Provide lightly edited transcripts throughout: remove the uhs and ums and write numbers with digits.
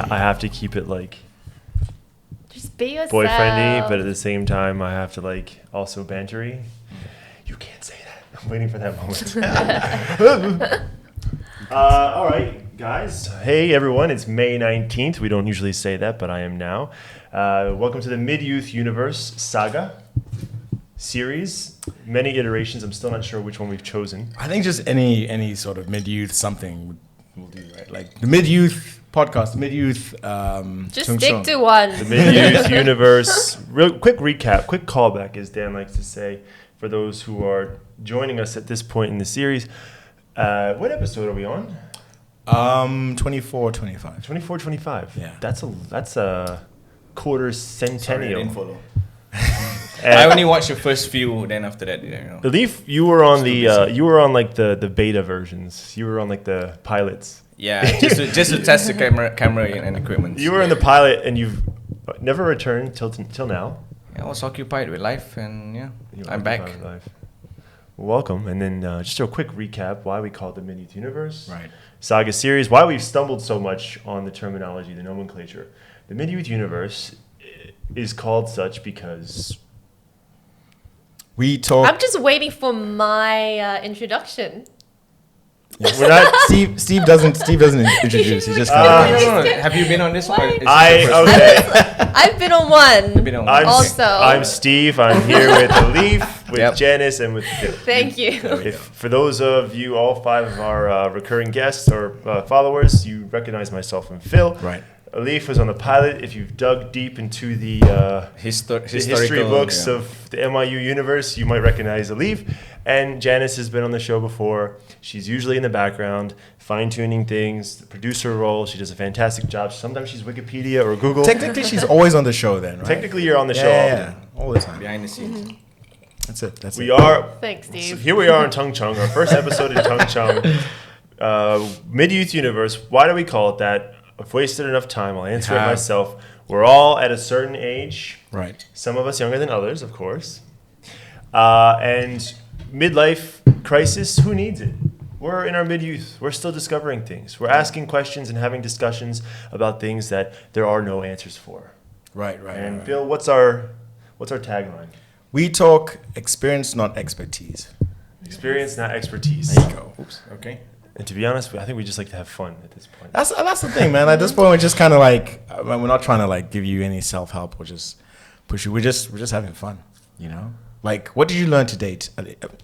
I have to keep it like Just be yourself. boyfriendy, but at the same time, I have to like also bantery. You can't say that. I'm waiting for that moment. All right, guys. Hey, everyone. It's May 19th. We don't usually say that, but I am now. Welcome to the MidYouth Universe Saga series. Many iterations. I'm still not sure which one we've chosen. I think just any sort of mid-youth something will do, right? Like the mid-youth podcast, the mid-youth... Just stick to one. The MidYouth Universe. Real quick recap, quick callback, as Dan likes to say, for those who are joining us at this point in the series. What episode are we on? 24, 25. 24, 25. Yeah. That's a quarter centennial. I only watched the first few, then after that, you know. Leaf, you were on like the beta versions. You were on like the pilots. Yeah, just to test the camera and equipment. You were in the pilot, and you've never returned till now. Yeah, I was occupied with life, and yeah, You were I'm back. occupied with life. Welcome, and then just a quick recap why we call it the MidYouth Universe. Right. Saga series, why we've stumbled so much on the terminology, the nomenclature. The MidYouth Universe is called such because We talk... I'm just waiting for my introduction. Yes. we're not. Steve doesn't introduce. He just kind of... No. Have you been on this one? Or is this the first one? I've been on one. You've been on one. Also. I'm Steve. I'm here with Leaf, with Janice, and with Phil. Thank you. For those of you, all five of our recurring guests or followers, you recognize myself and Phil. Right. Leaf was on the pilot. If you've dug deep into the history books of the MIU universe, you might recognize Leaf. And Janice has been on the show before. She's usually in the background, fine-tuning things, the producer role. She does a fantastic job. Sometimes she's Wikipedia or Google. Technically, she's always on the show then, right? Technically, you're on the show. Yeah, all the time. behind the scenes. That's it. We are. Thanks, So Steve. here we are in Tung Chung, our first episode in Tung Chung. MidYouth Universe. Why do we call it that? I've wasted enough time. I'll answer it myself. We're all at a certain age. Right. Some of us younger than others, of course. And midlife crisis, who needs it? We're in our mid-youth. We're still discovering things. We're asking questions and having discussions about things that there are no answers for. Right. And Bill, what's our tagline? We talk experience, not expertise. Experience, not expertise. There you go. Oops. Okay. And to be honest, I think we just like to have fun at this point. That's the thing, man. At this point, we're just kind of like we're not trying to like give you any self help or just push you. We're just having fun, you know. Like, what did you learn to date?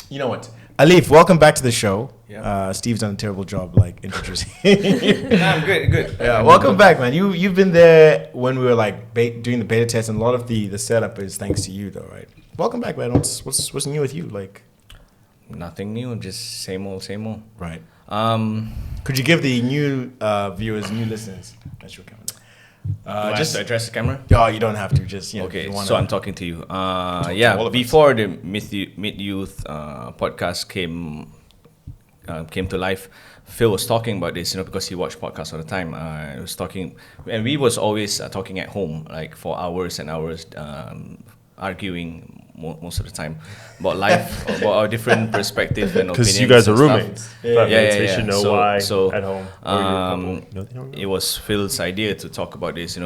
You know what, Alif, welcome back to the show. Yeah. Steve's done a terrible job like introducing. I'm good. Yeah, welcome back, man. You've been there when we were like doing the beta test, and a lot of the setup is thanks to you, though, right? Welcome back, man. What's new with you? Like, Nothing new, just same old. right. Could you give the new viewers, new listeners, that's your camera. Do I have to address the camera? Oh, you don't have to. Just Okay, you wanna- so I'm talking to you. all Yeah, of us. before the MidYouth podcast came to life, Phil was talking about this, because he watched podcasts all the time. He was talking, and we was always talking at home, like for hours and hours, arguing most of the time about life, about our different perspective and opinions. Because you guys are and stuff. roommates. Flatmates, they should know why So, at home. Or you're a couple. No, they don't know. it was Phil's idea to talk about this,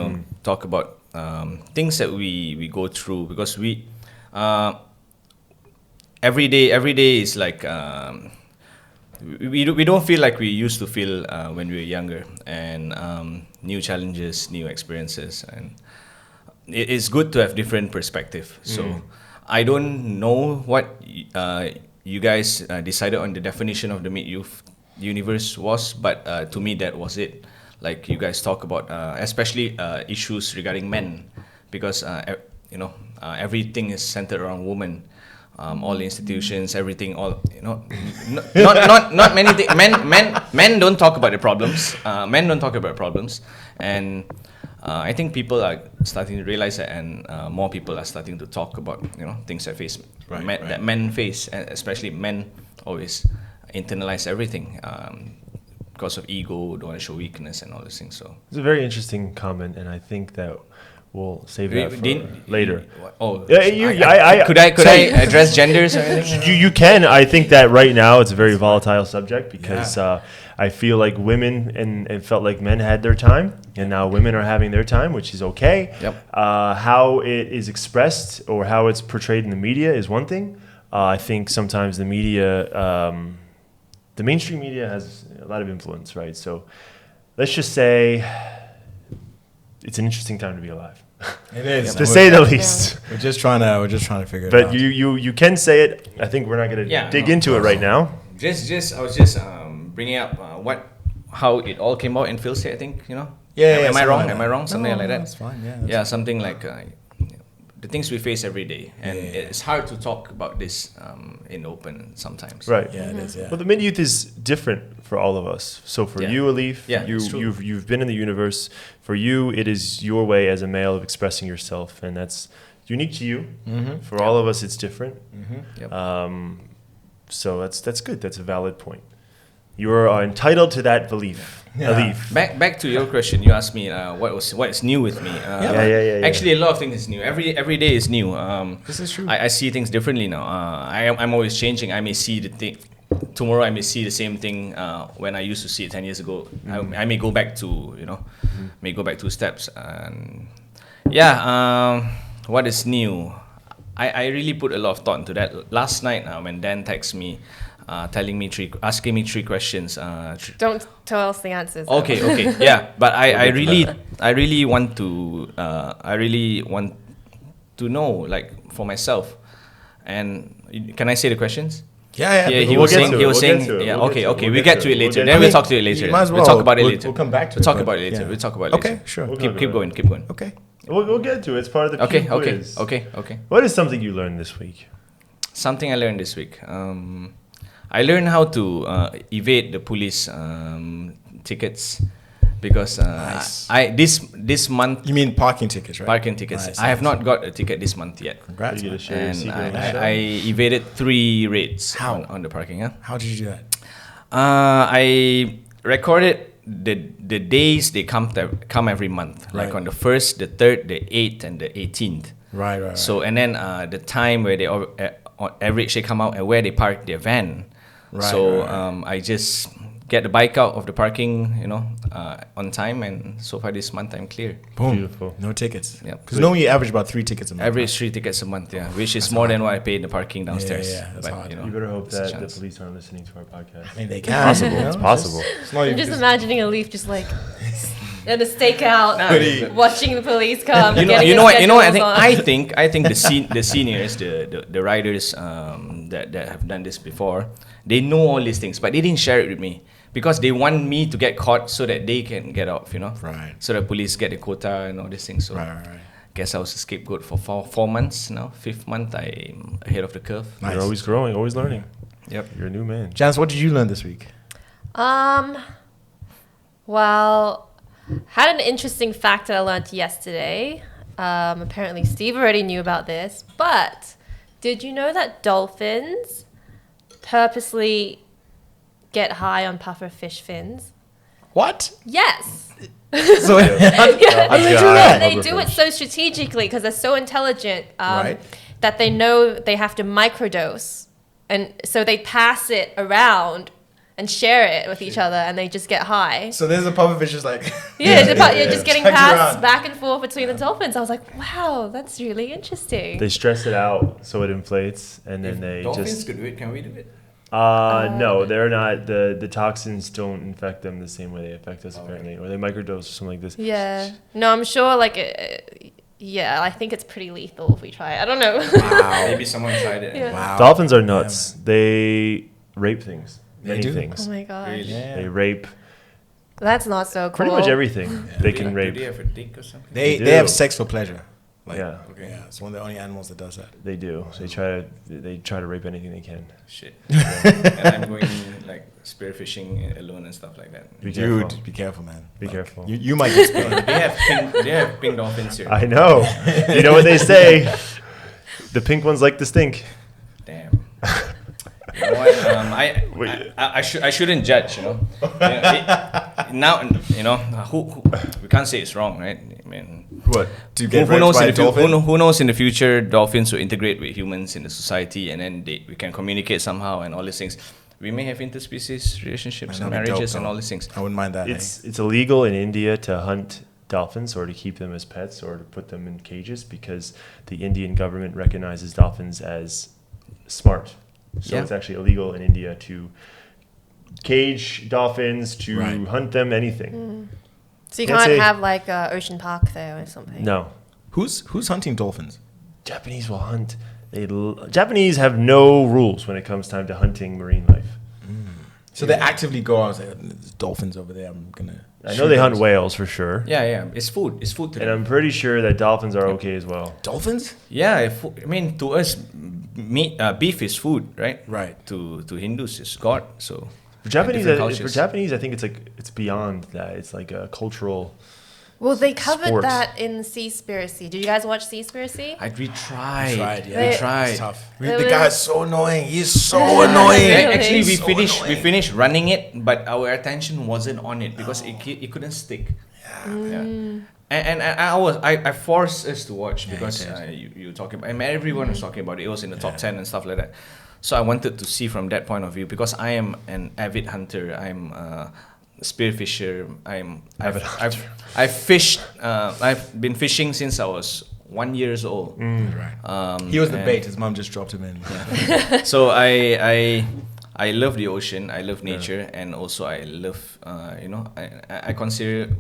talk about things that we go through, because we every day is like we don't feel like we used to feel when we were younger, and new challenges, new experiences, and it's good to have different perspective. So I don't know what you guys decided on the definition of the MidYouth Universe was, but to me that was it. Like, you guys talk about especially issues regarding men, because everything is centered around women. All the institutions, everything, not many things. Men don't talk about the problems. Men don't talk about problems, and I think people are starting to realize that, and more people are starting to talk about things that that men face, and especially men always internalize everything because of ego, don't want to show weakness, and all these things. So It's a very interesting comment, and I think that we'll save that for later. Could I address genders or anything? You can. I think that right now it's a very volatile subject because I feel like women and felt like men had their time, and now women are having their time, which is okay. Yep. How it is expressed or how it's portrayed in the media is one thing. I think sometimes the media, the mainstream media has a lot of influence, right? So let's just say it's an interesting time to be alive. It is, to say the least. We're just trying to figure it But out. you can say it. I think we're not going to dig into it right now. I was just bringing up how it all came out in Phil's head, I think, you know. Am I wrong? Am I wrong? Something like that. That's fine. Something like the things we face every day, and it's hard to talk about this in open sometimes. Right. Yeah, it is. Yeah. Well, the MidYouth is different for all of us. So for you, Alif, it's true. you've been in the universe. For you, it is your way as a male of expressing yourself, and that's unique to you. For all of us, it's different. So that's good. That's a valid point. You are entitled to that belief. Alif. Back to your question, you asked me what is new with me. Actually, a lot of things is new. Every day is new. This is true. I see things differently now. I'm always changing. I may see the thing tomorrow. I may see the same thing when I used to see it 10 years ago. I may go back to may go back 2 steps. And what is new? I really put a lot of thought into that. Last night when Dan texted me, asking me 3 questions. Don't tell us the answers. though. Okay, yeah. But I really want to know, like, for myself. And can I say the questions? Yeah. He was saying, we'll get to it later. Then we'll talk to it later. You might as well. We'll talk about it later. We'll come back to We'll it. talk about it later. Yeah. We'll talk about it later. Okay, sure. Keep going. Okay. We'll get to it. It's part of the quiz. Okay. What is something you learned this week? Something I learned this week. I learned how to evade the police tickets because Nice. this month. You mean parking tickets, right? Parking tickets. Nice, I have nice. not got a ticket this month yet. Congrats. You man. get to share your And secret on the show? I evaded 3 raids How? on the parking. Huh? How did you do that? I recorded the days they come every month, like Right. on the 1st, the 3rd, the 8th, and the 18th. Right. So and then the time where they on average they come out and where they park their van. Right, So right. I just get the bike out of the parking, on time, and so far this month I'm clear. Boom. Beautiful. No tickets. Yep. Because normally you average about 3 tickets a month. Average 3 tickets a month, which is more than what I pay in the parking downstairs. Yeah, that's hard. You better hope it's a that the chance. police aren't listening to our podcast. I mean, they can. Possible. you know? It's possible. It's not I'm even just just- imagining Alif just like in a stakeout, Hoodie. watching the police come. You know getting his what? schedules I think the seniors, the riders that have done this before, they know all these things, but they didn't share it with me because they want me to get caught so that they can get off, Right. So the police get the quota and all these things. So Right. guess I was a scapegoat for 4 months now. 5th month, I'm ahead of the curve. Nice. You're always growing, always learning. Yep. You're a new man. Janice, what did you learn this week? Well, had an interesting fact that I learned yesterday. Apparently Steve already knew about this, but did you know that dolphins purposely get high on pufferfish fins? What? Yes. So, how did they do that? They do it so strategically because they're so intelligent Right. that they know they have to microdose. And so they pass it around and share it with each other and they just get high. So there's a pufferfish just like... Yeah, you're just getting Chugs passed around. back and forth between the dolphins. I was like, wow, that's really interesting. They stress it out so it inflates, and then they Dolphins just. could do it. Can we do it? No, they're not. The toxins don't infect them the same way they affect us, apparently, or they microdose or something like this. Yeah. No, I'm sure, yeah, I think it's pretty lethal if we try it. I don't know. Wow. Maybe someone tried it. Yeah. Wow. Dolphins are nuts. They rape things. Many do? things. Oh my god. Really? Yeah. They rape That's not so cool. pretty much everything. They can Do rape. they have a dick or something? They They have do. sex for pleasure. Like, Yeah. Okay. Yeah, it's one of the only animals that does that. They do. They try to rape anything they can. Shit. And I'm going like spearfishing alone and stuff like that. Be careful. Dude, be careful, man. Be careful. You might get sprayed. They have pink dolphins here. I know. You know what they say? The pink ones like to stink. Damn. You know what? I shouldn't judge. Now who we can't say it's wrong, right? I mean, What? To who, get who raped knows by in a the dolphin? who knows in the future dolphins will integrate with humans in the society and then we can communicate somehow and all these things. We may have interspecies relationships and That'd be dope, marriages and though. all these things. I wouldn't mind that. It's illegal in India to hunt dolphins or to keep them as pets or to put them in cages because the Indian government recognizes dolphins as smart. So it's actually illegal in India to cage dolphins, to hunt them, anything. So you can't have like a ocean park there or something. No. Who's hunting dolphins? Japanese will hunt. Japanese have no rules when it comes time to hunting marine life. So they actively go out and say, "There's dolphins over there. I'm gonna." I know they hunt whales for sure. Yeah. It's food. It's food to them. And I'm pretty sure that dolphins are okay as well. Dolphins? Yeah, I mean, to us, beef is food, right? Right. To Hindus, it's God. So For Japanese, different I think it's beyond that. It's like a cultural. Well, they covered Sports. that in Seaspiracy. Did you guys watch Seaspiracy? We tried. Yeah. We tried. It's tough. There The was- guy is so annoying. He's so annoying. Really? Actually, we So finished. annoying. We finished running it, but our attention wasn't on it because it couldn't stick. Yeah. And I forced us to watch because you talking about, and everyone was talking about it. It was in the top 10 and stuff like that. So I wanted to see from that point of view because I am an avid hunter. I'm a spearfisher. I've fished. I've been fishing since I was 1 year old. Right. He was the bait. His mom just dropped him in. So I love the ocean. I love nature, and also I love I consider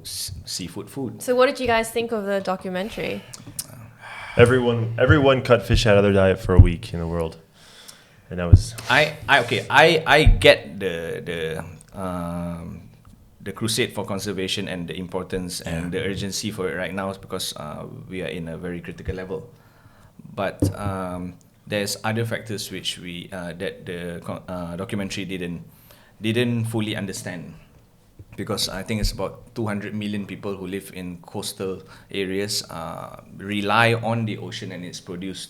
seafood food. So what did you guys think of the documentary? Everyone cut fish out of their diet for a week in the world, and that was. I get the crusade for conservation and the importance and the urgency for it right now is because we are in a very critical level, but there's other factors which we that the documentary didn't fully understand, because I think it's about 200 million people who live in coastal areas rely on the ocean and its produce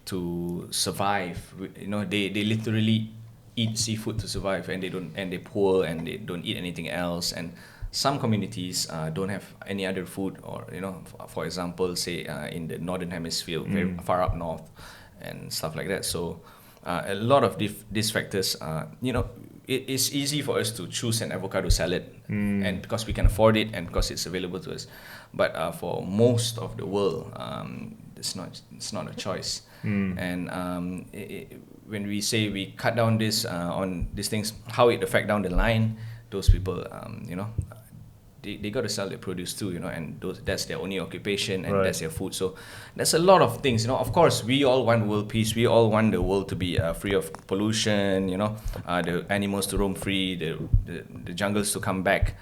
to survive. They literally eat seafood to survive, and they're poor and they don't eat anything else. And some communities don't have any other food, or for example, say in the northern hemisphere, very far up north, and stuff like that. So a lot of these factors, it's easy for us to choose an avocado salad, and because we can afford it and because it's available to us. But for most of the world, it's not a choice. And when we say we cut down this on these things, how it affect down the line, those people, they got to sell their produce too, and that's their only occupation, and that's their food. So there's a lot of things, Of course, we all want world peace. We all want the world to be free of pollution, the animals to roam free, the jungles to come back.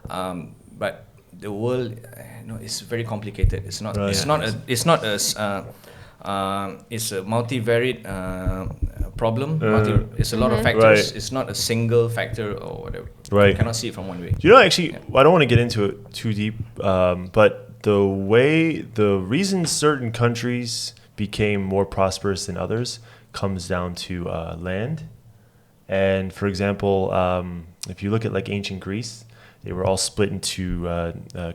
But the world, it's very complicated. It's not. It's a multivariate problem. It's a lot of factors. Right. It's not a single factor or whatever. Right. You cannot see it from one way. Actually, I don't want to get into it too deep, but the reason certain countries became more prosperous than others comes down to land. And for example, if you look at like ancient Greece, they were all split into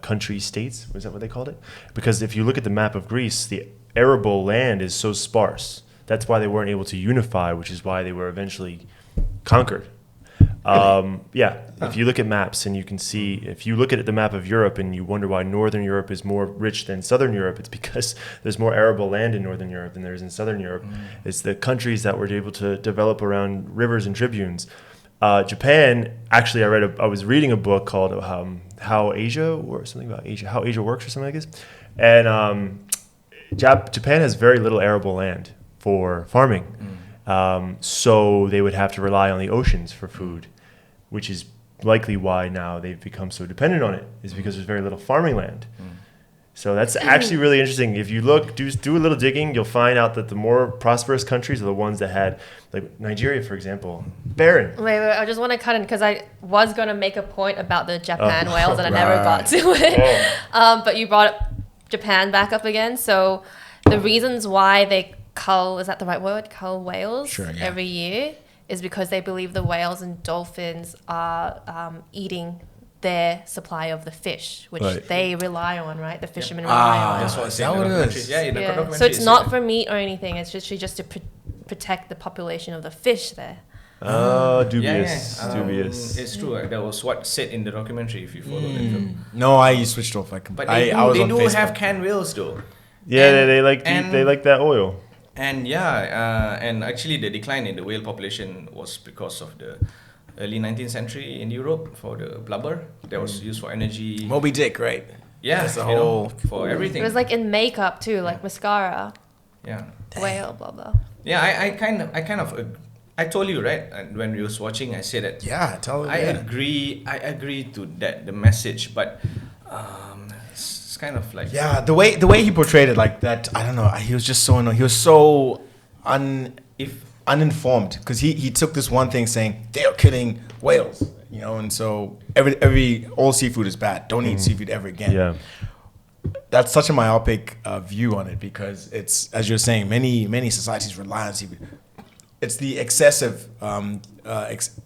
country states. Was that what they called it? Because if you look at the map of Greece, the arable land is so sparse. That's why they weren't able to unify, which is why they were eventually conquered. If you look at maps and you can see, if you look at the map of Europe and you wonder why Northern Europe is more rich than Southern Europe, it's because there's more arable land in Northern Europe than there is in Southern Europe. It's the countries that were able to develop around rivers and tribunes. Japan, actually, I was reading a book called How Asia, or something about Asia, How Asia Works, or something like this. And Japan has very little arable land for farming. So they would have to rely on the oceans for food, which is likely why now they've become so dependent on it, is because there's very little farming land. So that's actually really interesting. If you do a little digging, you'll find out that the more prosperous countries are the ones that had, like Nigeria, for example, barren. Wait, I just want to cut in because I was going to make a point about the Japan whales and I never got to it. But you brought Japan back up again. So the reasons why they cull, is that the right word? Cull whales every year is because they believe the whales and dolphins are eating their supply of the fish, which they rely on, right? The fishermen rely on. That's what I said. So it's not for meat or anything. It's just to protect the population of the fish there. Dubious. Dubious. It's true. That was what said in the documentary. If you follow that film, No, I switched off. but I they was on do Facebook. have canned whales though. Yeah, And- they like and- they like that oil. And and actually the decline in the whale population was because of the early 19th century in Europe for the blubber that was used for energy. Moby Dick, right? Yeah, That's the you know, whole- for everything. It was like in makeup too, like mascara, yeah, whale, blah blah. yeah. I kind of I told you right, and when we was watching, I said that Yeah, tell them. I agree to that the message, but it's kind of like Yeah, the way he portrayed it, like that, I don't know. He was just so annoying. He was so uninformed because he took this one thing saying they are killing whales, you know, and so all seafood is bad. Don't eat seafood ever again. Yeah. That's such a myopic view on it because it's, as you're saying, many societies rely on seafood. It's the excessive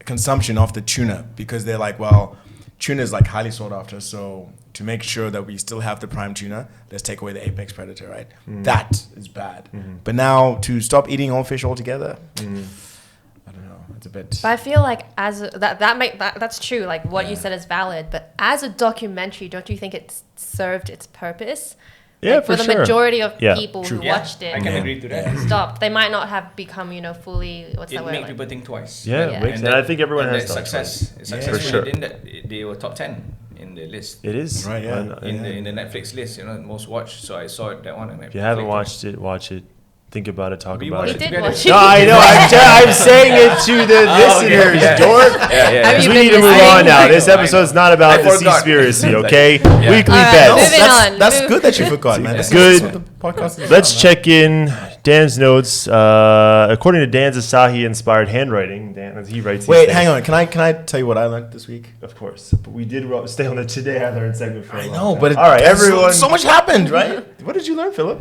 consumption of the tuna because they're like, well, tuna is like highly sought after, so to make sure that we still have the prime tuna, let's take away the apex predator, right? That is bad. But now to stop eating all fish altogether, I don't know. It's a bit. But I feel like that's true. Like what you said is valid. But as a documentary, don't you think it served its purpose? Yeah, Like, for the sure. majority of Yeah, people true. who Yeah, watched it, I can agree to that. Yeah. stopped. They might not have become, fully. What's It that word? made Like, people think twice. Yeah, Yeah. makes- and I think everyone and has that that success. It's Yeah, successful. for sure. They didn't that they were top 10 in the list. It is. Right, yeah. And In the Netflix list, most watched. So I saw that one, and if you haven't watched it, watch it. Think about it. Talk We about we it. did together. watch No, it. I know. I'm saying it to the listeners, yeah. dork. Yeah. Have Because you we been need to move listening? on now. I This know, I episode's know. not about I the forgot. Seaspiracy, okay? Yeah. Weekly All right, bets. moving on. That's Move- good that you forgot, man. It's That's good. what the podcast is Let's about, check in Dan's notes. According to Dan's Asahi-inspired handwriting, Dan, he writes. man. Wait, these hang things. on. Can I tell you what I learned this week? Of course, but we did stay on the Today I Learned segment for a I long know, time. but all right, there's everyone. So much happened, right? What did you learn, Philip?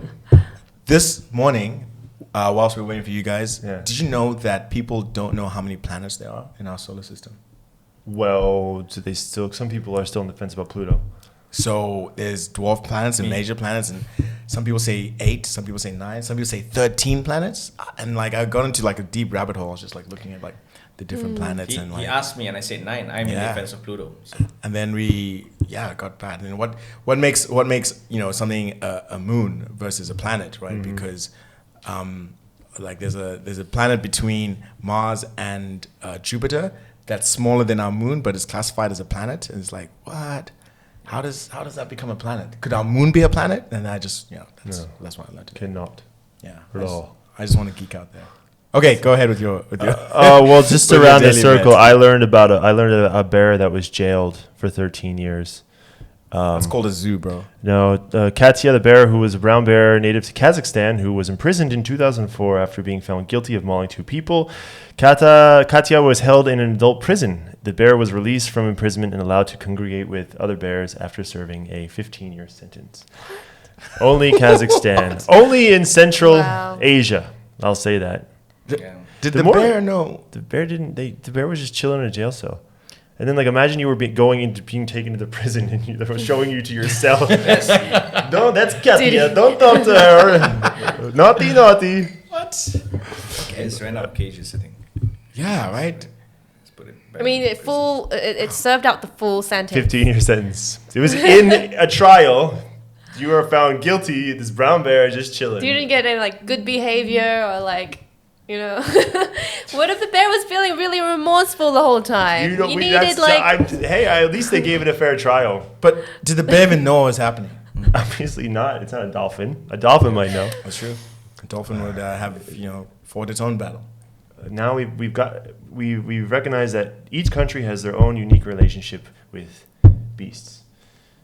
This morning, whilst we were waiting for you guys, Yeah. did you know that people don't know how many planets there are in our solar system? Well, do they still? Some people are still on the fence about Pluto. So there's dwarf planets and major planets, and some people say 8, some people say 9, some people say 13 planets. And like I got into like a deep rabbit hole, just like looking at like the different planets and like. He asked me, and I said 9. I'm in Yeah. defense of Pluto. So. And then it got bad. And what makes something a moon versus a planet, right? Because like there's a planet between Mars and Jupiter that's smaller than our moon, but it's classified as a planet. And it's like, what? How does that become a planet? Could our moon be a planet? And I just that's what I learned today. Cannot. Yeah. At all. I just want to geek out there. Okay, go ahead with your. Oh well, just With your around the daily circle, bets. I learned a bear that was jailed for 13 years. It's called a zoo, bro. No, Katya the bear, who was a brown bear native to Kazakhstan, who was imprisoned in 2004 after being found guilty of mauling 2 people. Katya was held in an adult prison. The bear was released from imprisonment and allowed to congregate with other bears after serving a 15-year sentence. Only Kazakhstan. Only in Central Wow. Asia. I'll say that. Yeah. Did The the more- bear know? The bear didn't. The bear was just chilling in a jail cell. And then, like, imagine you were going into being taken to the prison and they were showing you to your cell. No, that's Katya. Don't talk to her. Naughty, naughty. What? It's ran out of cages, I think. Yeah, right. Let's put it back I mean, in prison. it served out the full sentence. 15-year sentence. It was in a trial. You were found guilty. This brown bear just chilling. You didn't get any like good behavior or like, what if the bear was feeling really remorseful the whole time? You needed like. at least they gave it a fair trial. But did the bear even know what was happening? Obviously not. It's not a dolphin. A dolphin might know. That's true. A dolphin would have, fought its own battle. Now we've recognized that each country has their own unique relationship with beasts.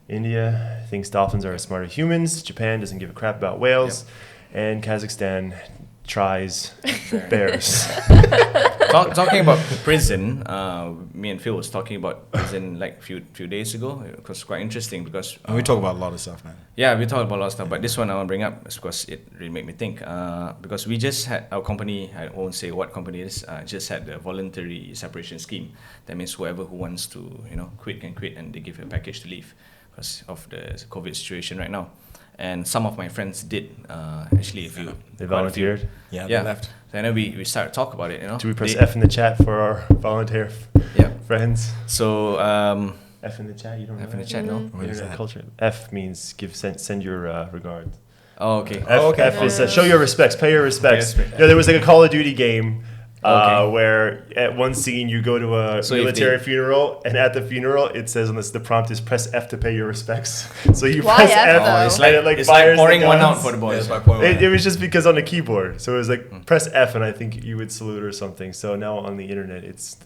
India thinks dolphins are as smart as humans. Japan doesn't give a crap about whales, and Kazakhstan tries bears. Talking about prison, me and Phil was talking about prison like few days ago. It was quite interesting because And we talk about a lot of stuff, man. yeah, we talked about a lot of stuff, but this one I want to bring up is because it really made me think. Because we just had our company, I won't say what company it is, just had the voluntary separation scheme. That means whoever who wants to quit can quit, and they give a package to leave because of the COVID situation right now. and some of my friends did actually. If you They volunteered. Yeah, yeah. they left. Then we started to talk about it. Do we press F in the chat for our volunteer Yeah. friends? So F in the chat. You don't know F in the that? chat, no. What is Internet that? culture. F means send your regards. Oh, okay. F is show your respects, pay your respects. Pay respect. Yeah, there was like a Call of Duty game Okay. where at one scene you go to a So if military they- funeral, and at the funeral it says on this, the prompt is press F to pay your respects. So you Why press F, F, though? and It's like, it fires the pouring one out guns. for the boys. That's my point. It was just because on the keyboard, so it was like press F, and I think you would salute or something. So now on the internet,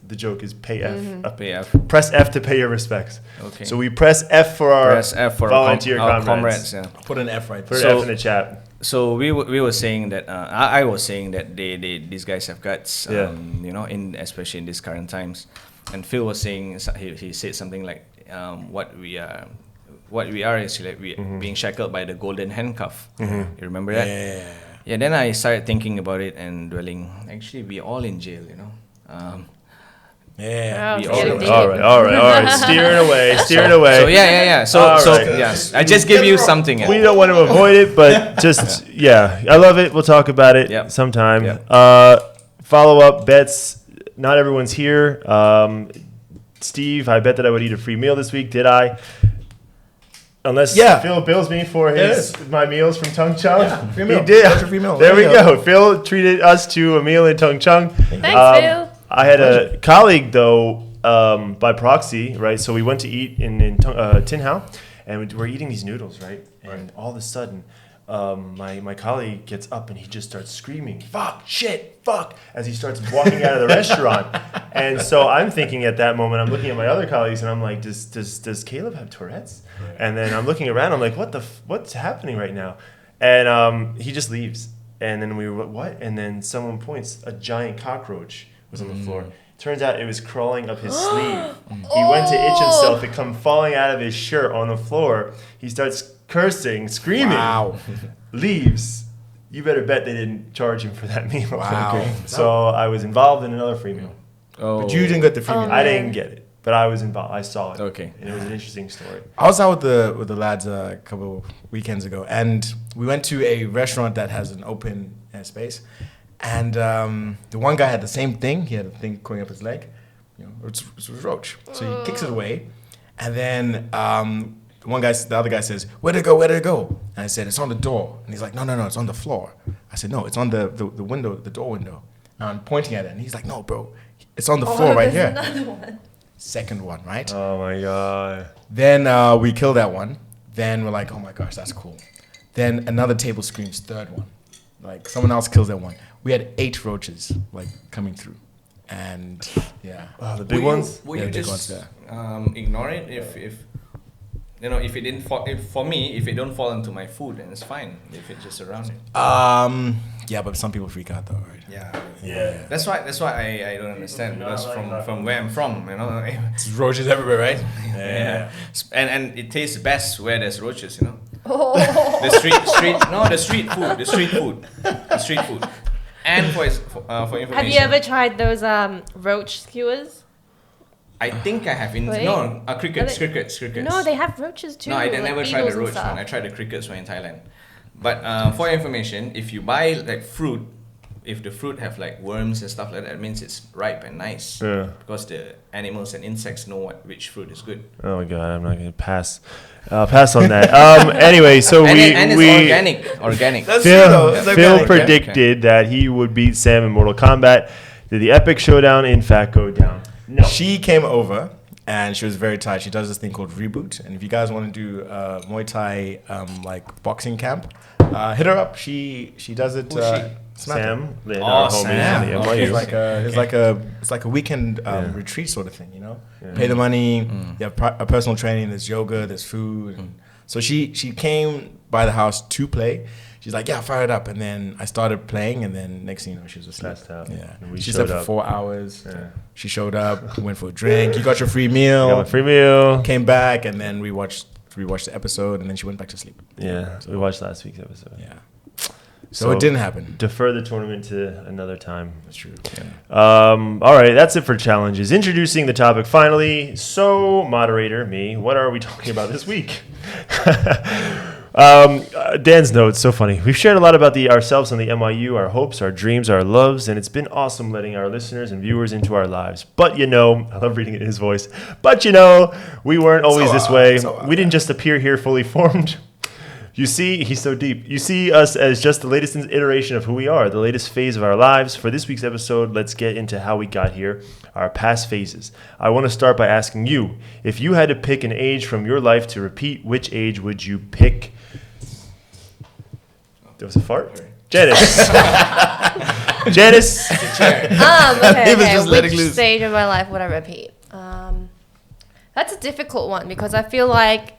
the joke is pay F. Pay F. Press F to pay your respects. Okay. So we press F for our Press F for volunteer our comrades. Yeah. Put an F right Put there. an So- F in the chat. So we were saying that I was saying that these guys have guts, Yeah. you know, especially in these current times. And Phil was saying he said something like what we are is like we being shackled by the golden handcuff. You remember that? Yeah. Yeah. Then I started thinking about it and dwelling. Actually, we all in jail, you know. Yeah. Oh, We it's all- getting deep. All right. Steering away. So yeah. So All so right. yes, I just give you something. We don't want to avoid it, but just I love it. We'll talk about it Yep. sometime. Yep. Follow up bets. Not everyone's here. Steve, I bet that I would eat a free meal this week. Did I? Unless Phil bills me for my meals from Tung Chung. Yeah, free meal. He did. That's a free meal. There we There you go. Phil treated us to a meal in Tung Chung. Thanks, Phil. I had a colleague, though, by proxy, right? So we went to eat in Tin Hao, and we're eating these noodles, right? And all of a sudden, my colleague gets up and he just starts screaming, "Fuck, shit, fuck," as he starts walking out of the restaurant. And so I'm thinking at that moment, I'm looking at my other colleagues, and I'm like, does Caleb have Tourette's? And then I'm looking around, I'm like, what's happening right now? And he just leaves. And then we were, what? And then someone points, a giant cockroach was on the floor. Turns out it was crawling up his sleeve. He went to itch himself. It come falling out of his shirt on the floor. He starts cursing, screaming. Wow. Leaves. You better bet they didn't charge him for that meal. Wow. Okay. So I was involved in another free meal. Oh. But you didn't get the free Oh, meal. I man. didn't get it, but I was involved. I saw it. Okay. And it was an interesting story. I was out with the lads a couple of weekends ago, and we went to a restaurant that has an open space. And the one guy had the same thing. He had a thing going up his leg. You know, it was roach. So he kicks it away, and then the other guy says, "Where'd it go? Where'd it go?" And I said, "It's on the door." And he's like, "No, it's on the floor." I said, "No, it's on the window, the door window." And I'm pointing at it, and he's like, "No, bro, it's on the floor right here." Another one. Second one, right? Oh my God. Then we kill that one. Then we're like, oh my gosh, that's cool. Then another table screams, third one. Like someone else kills that one. We had 8 roaches like coming through. And yeah. The big ones? Will Yeah, you big just ones, ignore it if you know if it didn't fall? If it don't fall into my food, then it's fine. If it's just around it. Yeah, but some people freak out though, right? Yeah. That's why I don't understand because from where I'm from, you know. It's roaches everywhere, right? Yeah. And it tastes best where there's roaches, you know. Oh. The street food. And for information, Have you ever tried those roach skewers? I think I have Wait. crickets. No, they have roaches too. No, I like never tried beetles the and roach stuff. one. I tried the crickets one in Thailand. But for your information, if you buy like fruit, if the fruit have like worms and stuff like that, it means it's ripe and nice. Yeah. Because the animals and insects know which fruit is good. Oh my God, I'm not gonna pass. Pass on that. Anyway, so And we it's organic. That's Phil, true, though. It's Phil organic. predicted that he would beat Sam in Mortal Kombat. Did the epic showdown in fact go down? No. She came over and she was very tired. She does this thing called Reboot. And if you guys want to do Muay Thai like boxing camp, hit her up. She does it. Who's she? Samantha. Sam, Oh, our homie Sam. in the Okay. NYU. It's like a weekend Yeah. retreat sort of thing, you know. Yeah. Pay the money. You have a personal training. There's yoga. There's food. And so she came by the house to play. She's like, yeah, fire it up. And then I started playing, and then next thing you know, she was asleep. Passed out. Yeah, And we she showed slept for up. 4 hours. Yeah. She showed up. We went for a drink. You got your free Got meal. my free meal. Came back, and then we watched the episode, and then she went back to sleep. Yeah, so we watched last week's episode. Yeah. So it didn't happen. Defer the tournament to another time. That's true. All right, that's it for challenges. Introducing the topic finally. So, moderator, me, what are we talking about this week? Dan's note, so funny. We've shared a lot about ourselves on the MIU, our hopes, our dreams, our loves, and it's been awesome letting our listeners and viewers into our lives. But I love reading it in his voice. But we weren't always this way. We didn't just appear here fully formed. You see, he's so deep. You see us as just the latest iteration of who we are, the latest phase of our lives. For this week's episode, let's get into how we got here, our past phases. I want to start by asking you, if you had to pick an age from your life to repeat, which age would you pick? There was a fart? Janice. Janice. Okay. Which stage of my life would I repeat? That's a difficult one because I feel like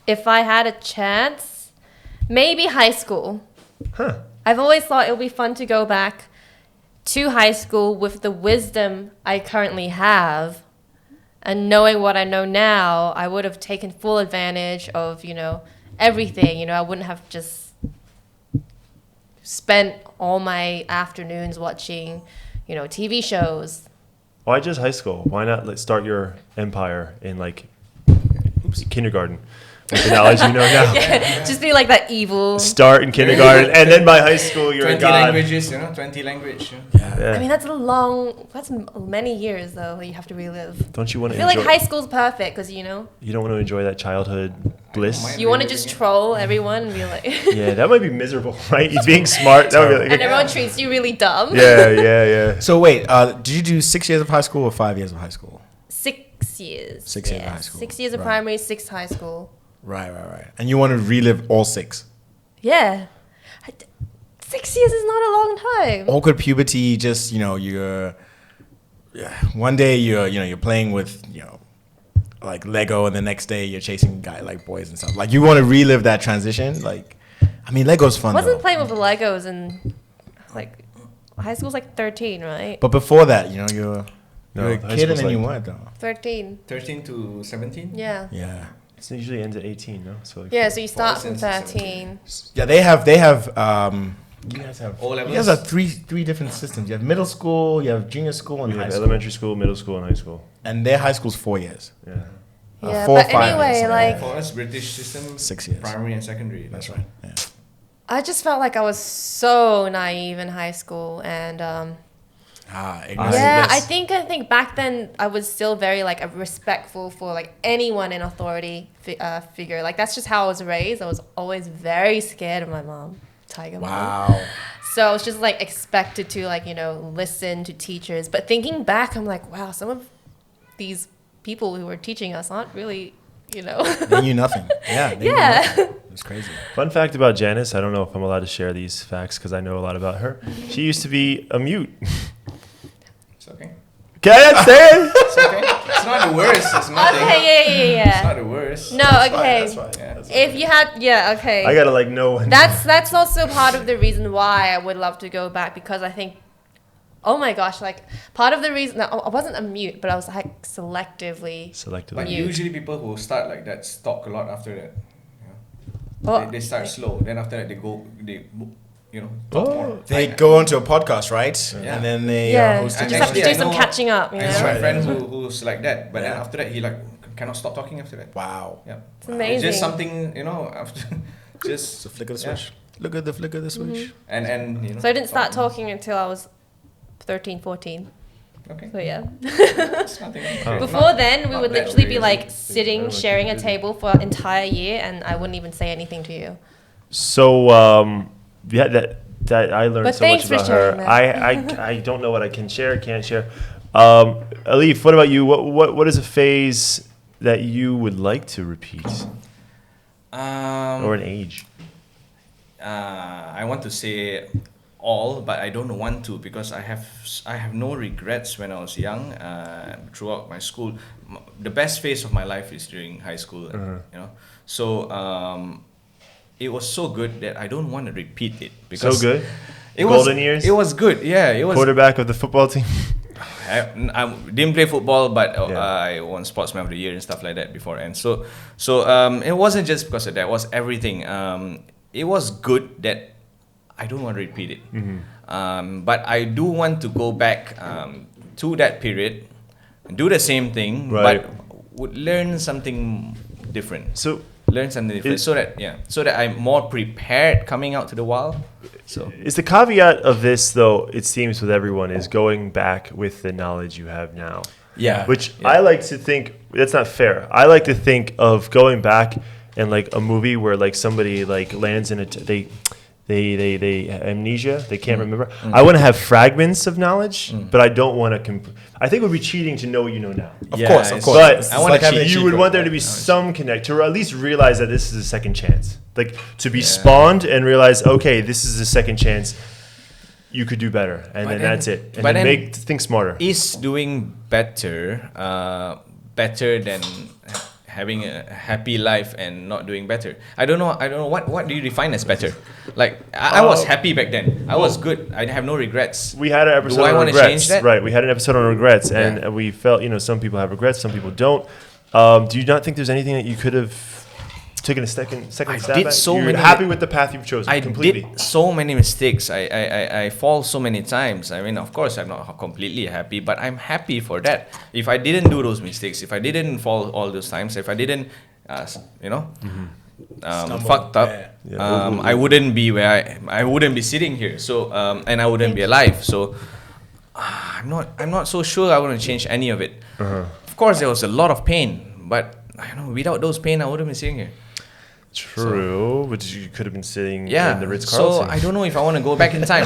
if I had a chance, maybe high school. Huh. I've always thought it would be fun to go back to high school with the wisdom I currently have. And knowing what I know now, I would have taken full advantage of, everything. I wouldn't have just spent all my afternoons watching, TV shows. Why just high school? Why not start your empire in kindergarten? With the knowledge you know now. Yeah, just be like that evil. Start in kindergarten, and then by high school you're 20 a god. languages, 20 language. Yeah. I mean, that's many years though you have to relive. Don't you want to I feel like high school's perfect because you don't want to enjoy that childhood bliss. You want to just troll everyone and be like. Yeah, that might be miserable, right? You're being smart. That would be and everyone treats you really dumb. Yeah. So wait, did you do 6 years of high school or 5 years of high school? 6 years. 6 years of high school. 6 years of primary, 6 high school. Right. And you want to relive all 6? Yeah. 6 years is not a long time. Awkward puberty, just, you're... Yeah, one day you're playing with, like Lego, and the next day you're chasing boys and stuff. Like, you want to relive that transition? Lego's fun, I wasn't playing with the Legos in, high school's 13, right? But before that, you're a high kid and school's then you weren't, though. 13. 13 to 17? Yeah. Yeah. It usually ends at 18, no? So so you start from 13. Yeah, they have you guys have O-levels? You guys have three different systems. You have middle school, you have junior school, and we high have school. elementary school, middle school, and high school. And their high school's 4 years. Yeah. Yeah, 4 or but 5 anyway, years. For us, British system, 6 years. primary and secondary. That's right. Yeah. I just felt like I was so naive in high school, and Ignorance. yeah, I think back then I was still very respectful for anyone in authority figure. That's just how I was raised. I was always very scared of my mom, Tiger Mom. Wow. So I was just expected to listen to teachers. But thinking back, I'm like, wow, some of these people who were teaching us aren't really, They knew nothing. Yeah. They knew nothing. It's crazy. Fun fact about Janice, I don't know if I'm allowed to share these facts because I know a lot about her. She used to be a mute. It's okay. Can I say it? It's okay. It's not the worst. It's nothing. Okay, yeah. It's not the worst. No, okay. That's fine. Yeah. If you had, okay. I gotta know when. That's also part of the reason why I would love to go back, because I think, oh my gosh, part of the reason I wasn't a mute, but I was selectively. But mute. usually people who start like that talk a lot after that. Oh. They start slow. Then after that they talk more. They go onto a podcast, right? Yeah. And then they host You it. just have to do some catching up. I know right. a friend who's like that, but then after that he cannot stop talking after that. Wow. Yeah. It's amazing. It's just something, after just It's a flick of the switch. Look at the flick of the switch. and So I didn't start talking until I was 13, 14. Okay. So yeah. It's nothing. Before then, we not would that literally be crazy. sitting, sharing a table for an entire year, and I wouldn't even say anything to you. So that I learned But so much thanks for about sharing her. that. I don't know what I can share, can't share. Alif, what about you? What is a phase that you would like to repeat, or an age? I want to say all, but I don't want to, because I have no regrets when I was young. Throughout my school, the best phase of my life is during high school. So it was so good that I don't want to repeat it. Because So good. It Golden was, years. It was good. Yeah, it was. Quarterback of the football team. I didn't play football, but Yeah. I won Sportsman of the Year and stuff like that before. And so it wasn't just because of that. It was everything. It was good that I don't want to repeat it. But I do want to go back to that period, do the same thing, Right. but would learn something different. So Learn something different, so that I'm more prepared coming out to the wild. So Is the caveat of this, though, it seems with everyone, is going back with the knowledge you have now. yeah, Which I like to think, that's not fair. I like to think of going back in like a movie where like somebody like lands in they amnesia, they can't remember. I want to have fragments of knowledge, but I don't want to I think it would be cheating to know what you know now. Of Yeah, course. But I wanna like having a cheat. you cheat would code. want there to be some connect, to at least realize that this is a second chance. Like to be spawned and realize, okay, this is a second chance. You could do better, and But then then- that's it. And but then then- make think smarter. is doing better better than having a happy life and not doing better? I don't know what do you define as better? Like I was happy back then. I was good. I have no regrets. We had an episode I on wanna regrets, change that? right? We had an episode on regrets, and Yeah. we felt, some people have regrets, some people don't. Do you not think there's anything that you could have taken a second I stab did at? so You're many- happy with the path you've chosen I completely. did so many mistakes. I fall so many times. I mean, of course, I'm not completely happy, but I'm happy for that. If I didn't do those mistakes, if I didn't fall all those times, if I didn't, Stumble. fucked up, Yeah. I wouldn't be where I wouldn't be sitting here. So, and I wouldn't be alive. So, I'm not so sure I want to change any of it. Of course, there was a lot of pain, but I know without those pain, I wouldn't be sitting here. True, but you could have been sitting Yeah, in the Ritz so Carlton. I don't know if I want to go back in time.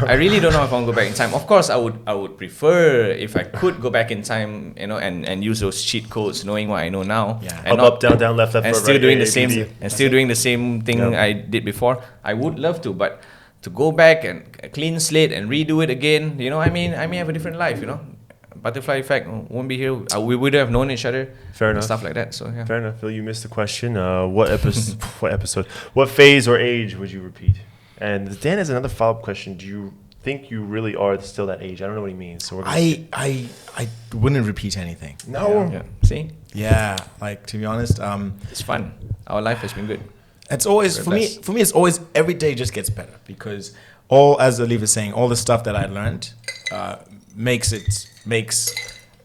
I really don't know if I want to go back in time. Of course, I would prefer if I could go back in time, and use those cheat codes, knowing what I know now, Yeah. and up, down, left, and forward, still right, doing A, the B, same C. and still doing the same thing Yeah. I did before. I would love to, but to go back and a clean slate and redo it again, I may have a different life, Butterfly effect won't be here. We would have known each other. Fair and enough. Stuff like that. So yeah. Fair enough, Phil. You missed the question. What episode? What phase or age would you repeat? And Dan has another follow-up question. Do you think you really are still that age? I don't know what he means. So we're gonna I wouldn't repeat anything. no. Yeah. See, Yeah, like to be honest, it's fun. Our life has been good. it's always We're for me. blessed. For me, it's always every day just gets better because as Alif is saying, all the stuff that I learned makes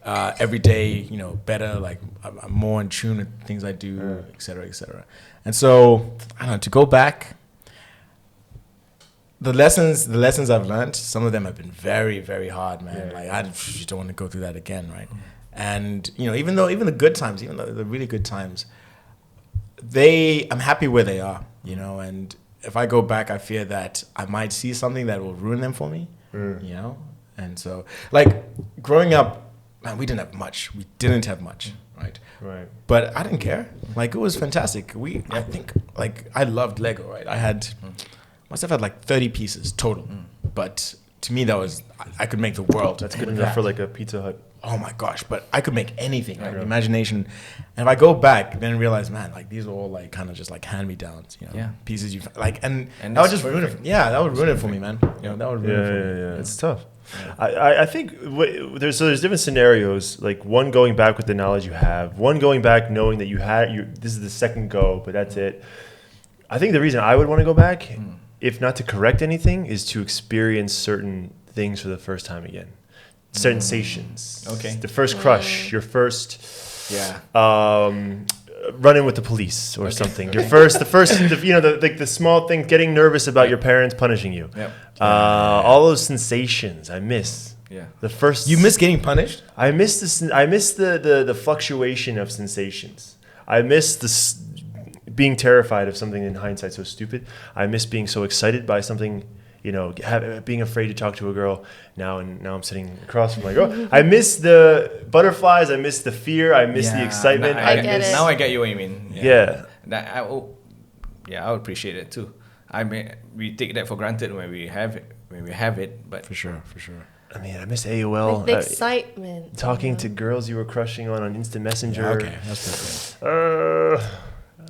every day better. Like I'm more in tune with things I do, et cetera, et cetera. And so I don't know, to go back. The lessons I've learned, some of them have been very, very hard, man. Yeah. Like I just don't want to go through that again, right? And even the good times, even the really good times, I'm happy where they are, and if I go back, I fear that I might see something that will ruin them for me, And so, like growing up, man, we didn't have much. Right? Right. But I didn't care. Like it was fantastic. I think like I loved Lego, right? Must have had like 30 pieces total. But to me, that was I could make the world. That's good with enough that. for like a Pizza Hut. Oh my gosh! But I could make anything. Right? Yeah. Imagination. And if I go back, then realize, man, like these are all like kind of just like hand me downs. Yeah. Pieces you like, and that would that's just ruin it. Yeah, that would ruin it for me, man. That would ruin it for me. Yeah. It's tough. I think there's different scenarios. Like one going back with the knowledge you have, one going back knowing that this is the second go, but that's it. I think the reason I would want to go back, if not to correct anything, is to experience certain things for the first time again. Sensations. Okay. The first crush, your first Yeah. run in with the police or something. The small thing, getting nervous about your parents punishing you. Yep. All those sensations I miss. Yeah. The first You miss getting punished? I miss this. I miss the fluctuation of sensations. I miss this being terrified of something in hindsight so stupid. I miss being so excited by something. Being afraid to talk to a girl. Now I'm sitting across from my girl. I miss the butterflies. I miss the fear. I miss the excitement. I get it. Now I get you what you mean. Yeah. I would appreciate it too. We take that for granted when we have it, but For sure. I mean, I miss AOL. Like the excitement. Talking to girls you were crushing on Instant Messenger. Okay, that's pretty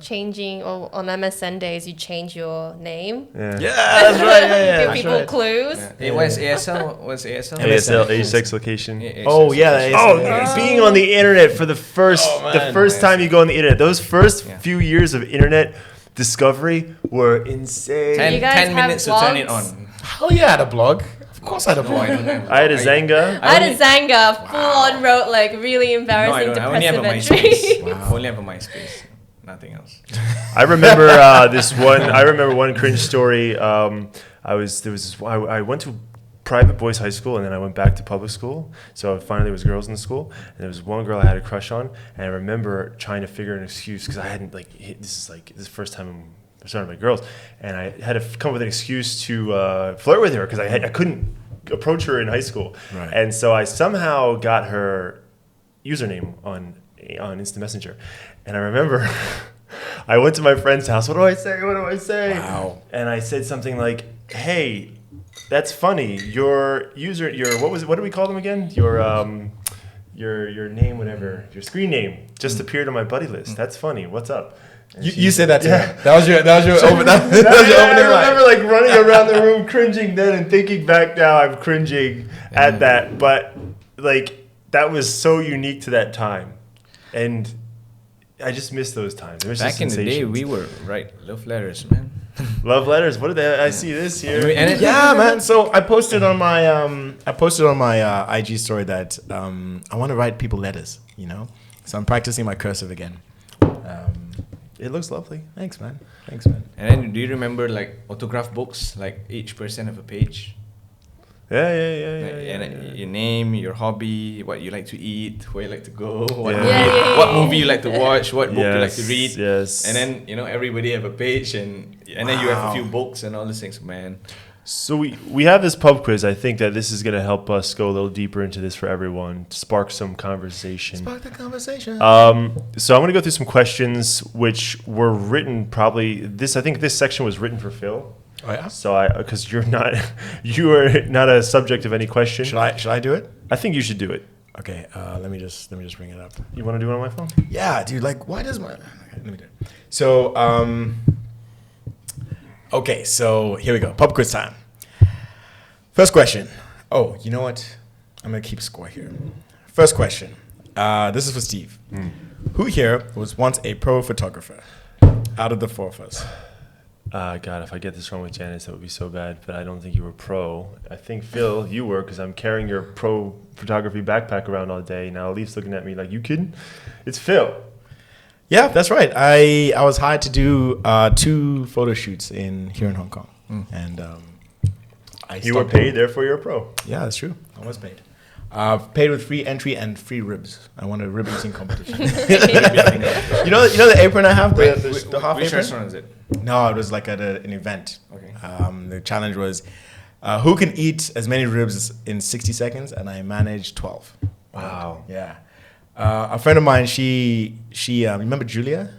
Changing, or on MSN days, you change your name. Yeah. good. Yeah, that's right. Yeah, Give that's people right. clues. Hey, what's ASL? What's ASL? ASL, age, sex, location. Oh yeah. Being on the internet for the first man. time you go on the internet. Those first Yeah. few years of internet discovery were insane. You guys 10 have minutes to turn it blogs? on. Hell yeah, I had a blog. Of course I had a blog. I had a Zanga. I had a Zanga, full on wrote like really embarrassing, I only have a depressive entry. MySpace. Only have a MySpace. nothing else. I remember I remember one cringe story. I went to private boys' high school, and then I went back to public school. So finally, there was girls in the school, and there was one girl I had a crush on, and I remember trying to figure an excuse because I hadn't this is the first time I'm starting with girls, and I had to come up with an excuse to flirt with her because I couldn't approach her in high school, Right. and so I somehow got her username on Instant Messenger, and I remember. I went to my friend's house. What do I say? Wow. And I said something like, "Hey, that's funny. Your what do we call them again? Your name, whatever, your screen name just appeared on my buddy list. That's funny. What's up?" You said that to her. That was your opening I remember running around the room cringing then, and thinking back now, I'm cringing at that. But that was so unique to that time, and I just miss those times. Back in the day, we were love letters, man. Love letters. What did I see this here? Yeah, man. So I posted on my IG story that I want to write people letters. So I'm practicing my cursive again. It looks lovely. Thanks, man. And then, do you remember autograph books, each percent of a page? Yeah. And your name, your hobby, what you like to eat, where you like to go, Yeah. what movie you like to watch, what book you like to read. Yes. And then everybody have a page, and then you have a few books and all these things, man. So we have this pub quiz. I think that this is going to help us go a little deeper into this for everyone, spark some conversation. Spark the conversation. So I'm going to go through some questions which were written I think this section was written for Phil. Oh yeah. So because you are not a subject of any question. Should I do it? I think you should do it. Okay. Let me just bring it up. You want to do it on my phone? Yeah, dude. Why does my? Okay, let me do it. So okay. So here we go. Pub quiz time. First question. Oh, you know what? I'm gonna keep score here. First question. This is for Steve. Who here was once a pro photographer? Out of the four of us. God, if I get this wrong with Janice, that would be so bad. But I don't think you were pro. I think, Phil, you were, because I'm carrying your pro photography backpack around all day. Now, Leaf's looking at me like, you kidding? It's Phil. Yeah, that's right. I was hired to do 2 photo shoots here in Hong Kong. And You were paid, therefore you're a pro. Yeah, that's true. I was paid. Paid with free entry and free ribs. I won a rib eating competition. you know the apron I have? The half Which apron? restaurant is it? No, it was at an event. Okay. The challenge was who can eat as many ribs in 60 seconds, and I managed 12. Wow. Yeah. A friend of mine, she remember Julia?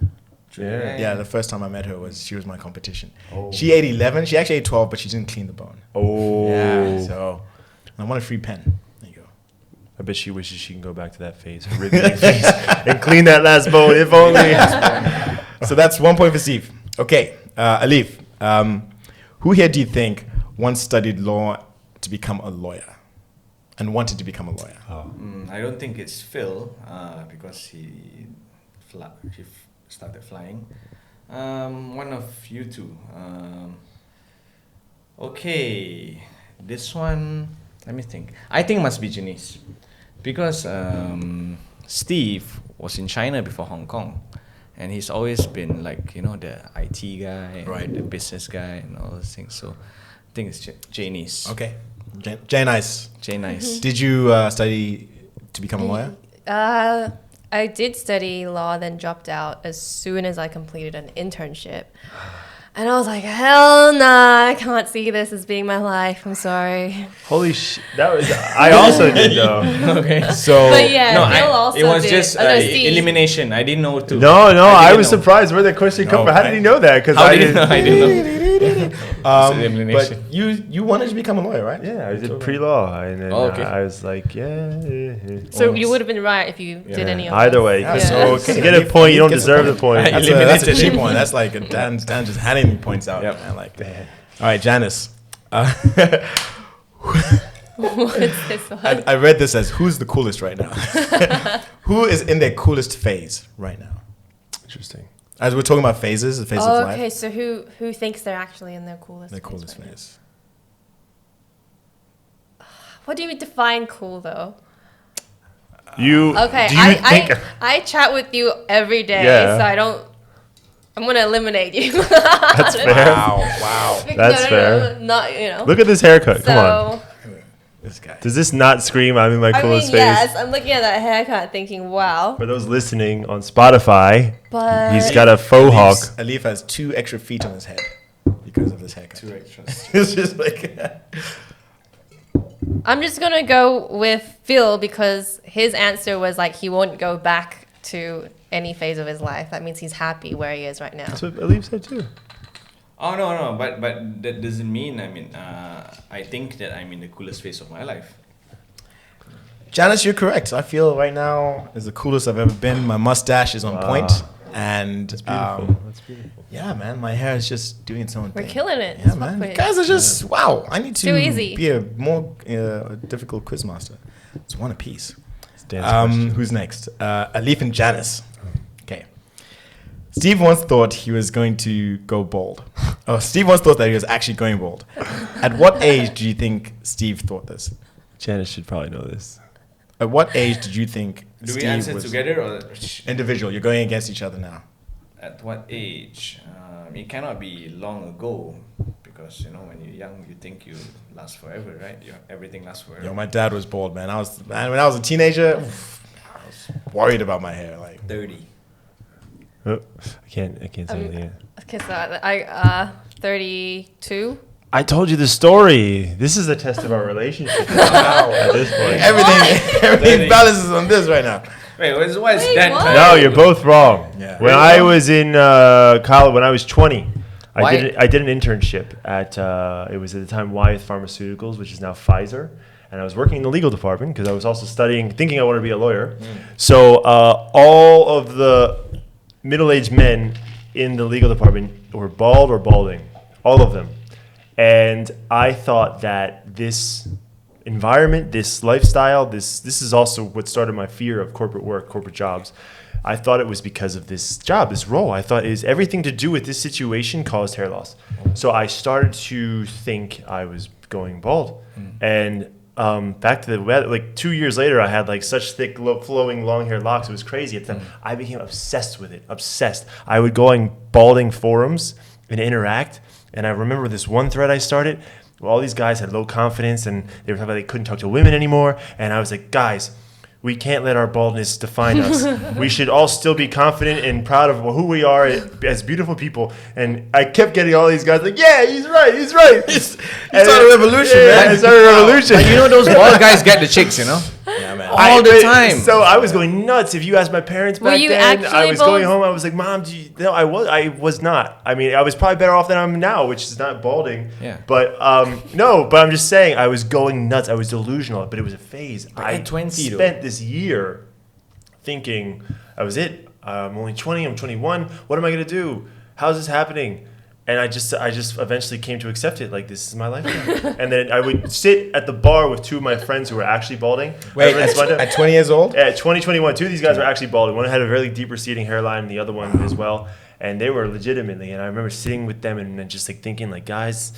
Yeah. The first time I met her she was my competition. Oh. She ate 11. She actually ate 12, but she didn't clean the bone. Oh. Yeah. So I won a free pen. There you go. I bet she wishes she can go back to that phase, her rib eating phase, and clean that last bone, if only. So that's 1 point for Steve. Okay, Alif, who here do you think once studied law to become a lawyer and wanted to become a lawyer? I don't think it's Phil because he started flying. One of you two. Okay, this one, let me think. I think must be Janice because Steve was in China before Hong Kong. And he's always been the IT guy, and the business guy, and all those things. So I think it's Janice. Okay, Janice. Janice. Did you study to become a lawyer? I did study law, then dropped out as soon as I completed an internship. And I was like, hell nah, I can't see this as being my life. I'm sorry. Holy shit. I also did, though. Okay. So But yeah, no, Phil also it was did. just Steve. elimination. I didn't know too. No, I was didn't know. surprised where that question come No, from. How did he know that? Because How I did you know? I didn't know. elimination. But you wanted to become a lawyer, right? Yeah, I did pre-law, and then Oh, okay. I was like, So you would have been right if you did any of either this. way. Yeah, So so to get a point, you don't Gets a deserve the point. point. That's a cheap one. That's like Dan just handing me points out. Yep. Man, all right, Janice. What's this one? I read this as who's the coolest right now? Who is in their coolest phase right now? Interesting. As we're talking about phases, the phase of life. Okay, so who thinks they're actually in their coolest The phase coolest right now? phase. What do you define cool though? Okay, Okay, do you think? I chat with you every day, Yeah. so I don't I'm gonna eliminate you. That's fair. Wow. That's fair. Not, you know. Look at this haircut. Come on. This guy. Does this not scream I'm in my I coolest mean, phase? yes, I'm looking at that haircut thinking, wow. For those listening on Spotify, But he's got a faux hawk. Alif has 2 extra feet on his head because of this haircut. 2 extras. It's just like... I'm just gonna go with Phil because his answer was like he won't go back to any phase of his life. That means he's happy where he is right now. That's what Alif said too. Oh no, but that doesn't mean. I mean, I think that I'm in the coolest phase of my life. Janice, you're correct. I feel right now is the coolest I've ever been. My mustache is on point. And That's beautiful. That's beautiful. yeah, man, my hair is just doing its own thing. We're killing it. Yeah, man. You guys are just, wow. I need to Too easy. be a more difficult quiz master. It's one apiece. Dan's question. Who's next? Alif and Janice. Okay. Steve once thought he was going to go bald. Oh, Steve once thought that he was actually going bald. At what age do you think Steve thought this? Janice should probably know this. At what age did you think Do Steve we answer was together or individual? You're going against each other now. at what age? It cannot be long ago because when you're young, you think you last forever, right? Everything lasts forever. Yo, my dad was bald, man. When I was a teenager, I was worried about my hair. Like 30. Oh, I can't say anything. Okay, so I 32. I told you the story. This is a test of our relationship. At this point. everything balances on this right now. Wait, why is Wait, that? what? No, you're both wrong. Yeah. When I was in college, when I was 20, I Why? did an internship at it was at the time Wyeth Pharmaceuticals, which is now Pfizer, and I was working in the legal department because I was also thinking I wanted to be a lawyer. So all of the middle-aged men in the legal department were bald or balding, all of them, and I thought that this environment, this lifestyle, this is also what started my fear of corporate work, corporate jobs. I thought it was because of this job, this role. I thought it was everything to do with this situation caused hair loss. So I started to think I was going bald. And back to the weather, like 2 years later, I had like such thick, flowing, long hair locks. It was crazy at the time. I became obsessed with it, obsessed. I would go on balding forums and interact. And I remember this one thread I started. All these guys had low confidence and they were talking about they couldn't talk to women anymore. And I was like, guys, we can't let our baldness define us. We should all still be confident and proud of who we are as beautiful people. And I kept getting all these guys like, yeah, he's right. He started a revolution, man. It started a revolution. Like, those bald guys get the chicks, Yeah, man. all the time. So I was going nuts. If you asked my parents Were back you then, I actually was going bald? home. I was like, Mom, no, I was not. I mean, I was probably better off than I'm now, which is not balding. Yeah. But no, but I'm just saying I was going nuts. I was delusional, but it was a phase. But I at 20 though. spent this year thinking I was it. I'm only 20. I'm 21. What am I gonna do? How's this happening? And I just eventually came to accept it. Like, this is my life now. And then I would sit at the bar with two of my friends who were actually balding. Wait, at 20 years old? At 2021, two of these guys were actually balding. One had a really deep receding hairline, and the other one as well. And they were legitimately. And I remember sitting with them and just like thinking, like, guys,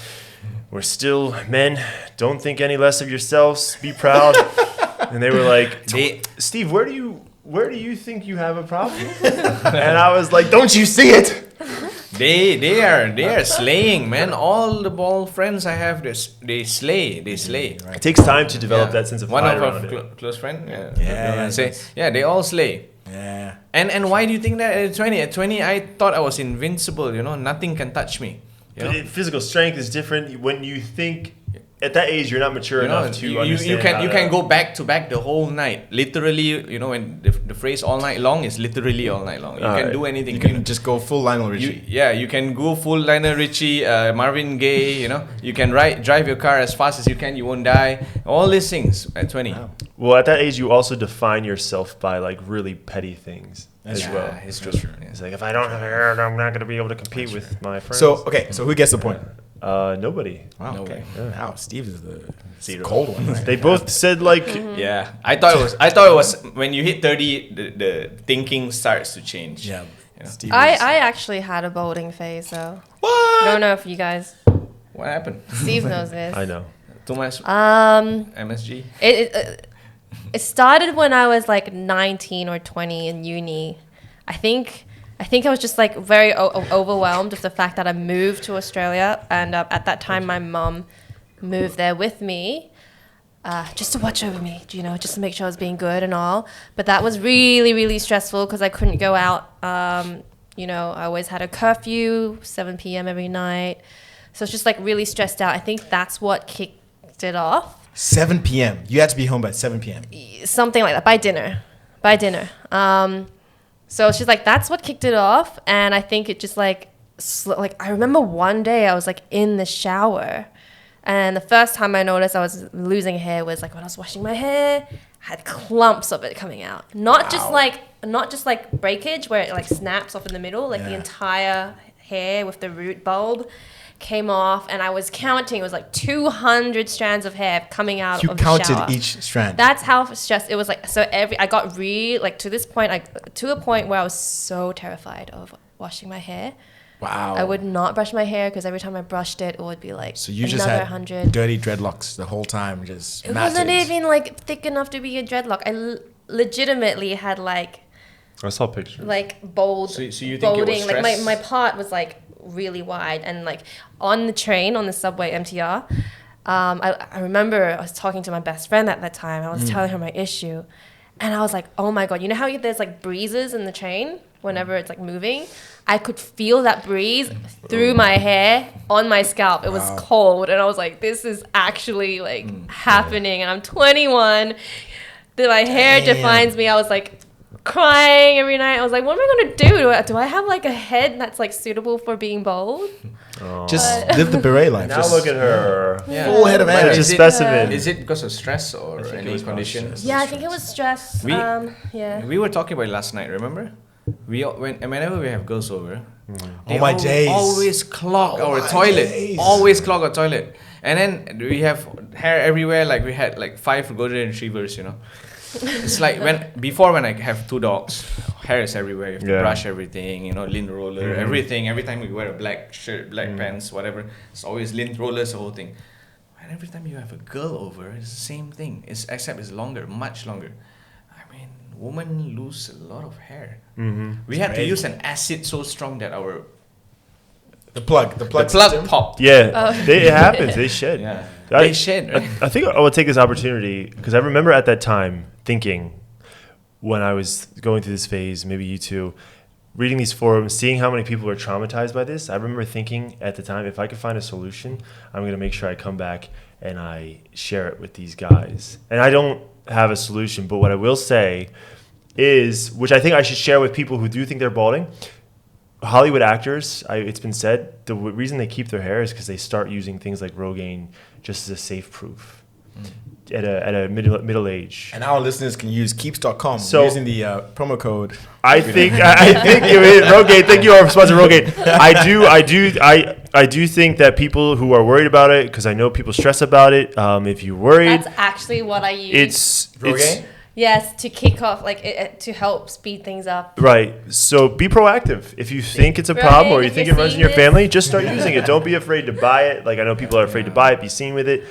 we're still men. Don't think any less of yourselves. Be proud. And they were like, Steve, where do you think you have a problem? And I was like, don't you see it? They are slaying, man. All the bald friends I have, they slay. It takes time to develop that sense of one fire of around our it. close friend. Yeah, they all slay. Yeah. And why do you think that at 20? At 20, I thought I was invincible. Nothing can touch me. Physical strength is different when you think. At that age, you're not mature enough to understand. You can go back to back the whole night. Literally, when the phrase "all night long" is literally all night long. You can do anything. You can just go full Lionel Richie. You can go full Lionel Richie, Marvin Gaye. You can drive your car as fast as you can. You won't die. All these things at 20. Wow. Well, at that age, you also define yourself by like really petty things as well. It's true. It's like, if I don't have hair, I'm not going to be able to compete with my friends. So who gets the point? Nobody. Wow. No Okay. way. Wow. Steve is the Zero. cold one. Right? They both said like, Yeah, I thought it was when you hit 30, the thinking starts to change. Yeah. Steve I is- actually had a balding phase though. What? I don't know if you guys. What happened? Steve knows this. I know. Too much Um, MSG. it started when I was like 19 or 20 in uni. I think I think I was just like very overwhelmed with the fact that I moved to Australia, and at that time my mum moved there with me, just to watch over me, you know, just to make sure I was being good and all. But that was really, really stressful because I couldn't go out. You know, I always had a curfew, 7 p.m. every night. So it's just like really stressed out. I think that's what kicked it off. 7 p.m. You had to be home by 7 p.m. Something like that, by dinner. So it's just like, that's what kicked it off. And I think it just like I remember one day I was like in the shower, and the first time I noticed I was losing hair was like when I was washing my hair. I had clumps of it coming out. Not just like breakage where it like snaps off in the middle, like the entire hair with the root bulb came off, and I was counting. It was like 200 strands of hair coming out of the shower. You counted each strand. That's how stressed it was. Like, so I got to this point, like to a point where I was so terrified of washing my hair. Wow. I would not brush my hair because every time I brushed it, it would be like so you another just had 100. Dirty dreadlocks the whole time, just It matted. wasn't even like thick enough to be a dreadlock. I legitimately had like I saw pictures. like bold, So you think bolding. it was Like stress? my part was like really wide, and like on the train, on the subway MTR, I remember I was talking to my best friend at that time. I was telling her my issue, and I was like, oh my God, you know how there's like breezes in the train whenever it's like moving? I could feel that breeze through my hair on my scalp. It was cold, and I was like, this is actually like happening, and I'm 21. My hair defines me. I was like crying every night. I was like, what am I going to do? Do I have like a head that's like suitable for being bald? Just live the beret life. Now just look at her. full head of Like hair. a specimen. Is it because of stress or think it any was about condition? stress. Yeah, I think it was stress. Yeah. We were talking about it last night, remember? Whenever we have girls over, they my days. always clog our my toilet. days. Always clog our toilet. And then we have hair everywhere, like we had like 5 golden retrievers, you know. It's like when I have 2 dogs, hair is everywhere. You have to brush everything, you know, lint roller, everything. Every time we wear a black shirt, black pants, whatever, it's always lint rollers, the whole thing. And every time you have a girl over, it's the same thing. Except it's longer, much longer. I mean, women lose a lot of hair. We had to use an acid so strong that our The plug plug popped. Yeah, it happens. They shed. Yeah, I- they shed. Right? I think I will take this opportunity because I remember at that time thinking when I was going through this phase, maybe you too, reading these forums, seeing how many people are traumatized by this. I remember thinking at the time, if I could find a solution, I'm going to make sure I come back and I share it with these guys. And I don't have a solution, but what I will say is, which I think I should share with people who do think they're balding, Hollywood actors, it's been said, the reason they keep their hair is because they start using things like Rogaine just as a safe proof at a middle age. And our listeners can use keeps.com So- using the promo code. I think you hit Rogaine. Thank you, our sponsor Rogaine. I do think that people who are worried about it, because I know people stress about it. If you're worried, That's actually what I use. it's Rogaine? Yes, to kick off, like to help speed things up. right. So be proactive. If you think it's a problem or you if think you're it runs in seeing your this- family, just start using it. Don't be afraid to buy it. Like I know people are afraid to buy it, be seen with it.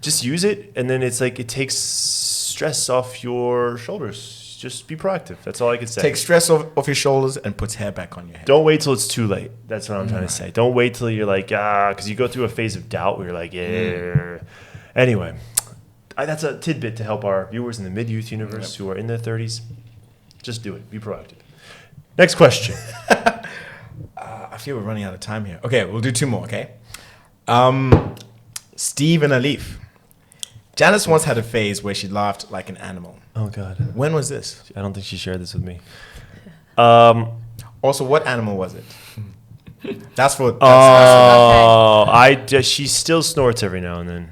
Just use it, and then it's like it takes stress off your shoulders. Just be proactive. That's all I could say. Take stress off your shoulders and puts hair back on your head. Don't wait till it's too late. That's what I'm trying to say. Don't wait till you're like, because you go through a phase of doubt where you're like, yeah. Anyway, that's a tidbit to help our viewers in the MidYouth Universe who are in their 30s. Just do it. Be proactive. Next question. I feel we're running out of time here. Okay, we'll do 2 more, okay? Steve and Alif. Janice once had a phase where she laughed like an animal. Oh, God. When was this? I don't think she shared this with me. Also, what animal was it? That's for... She still snorts every now and then.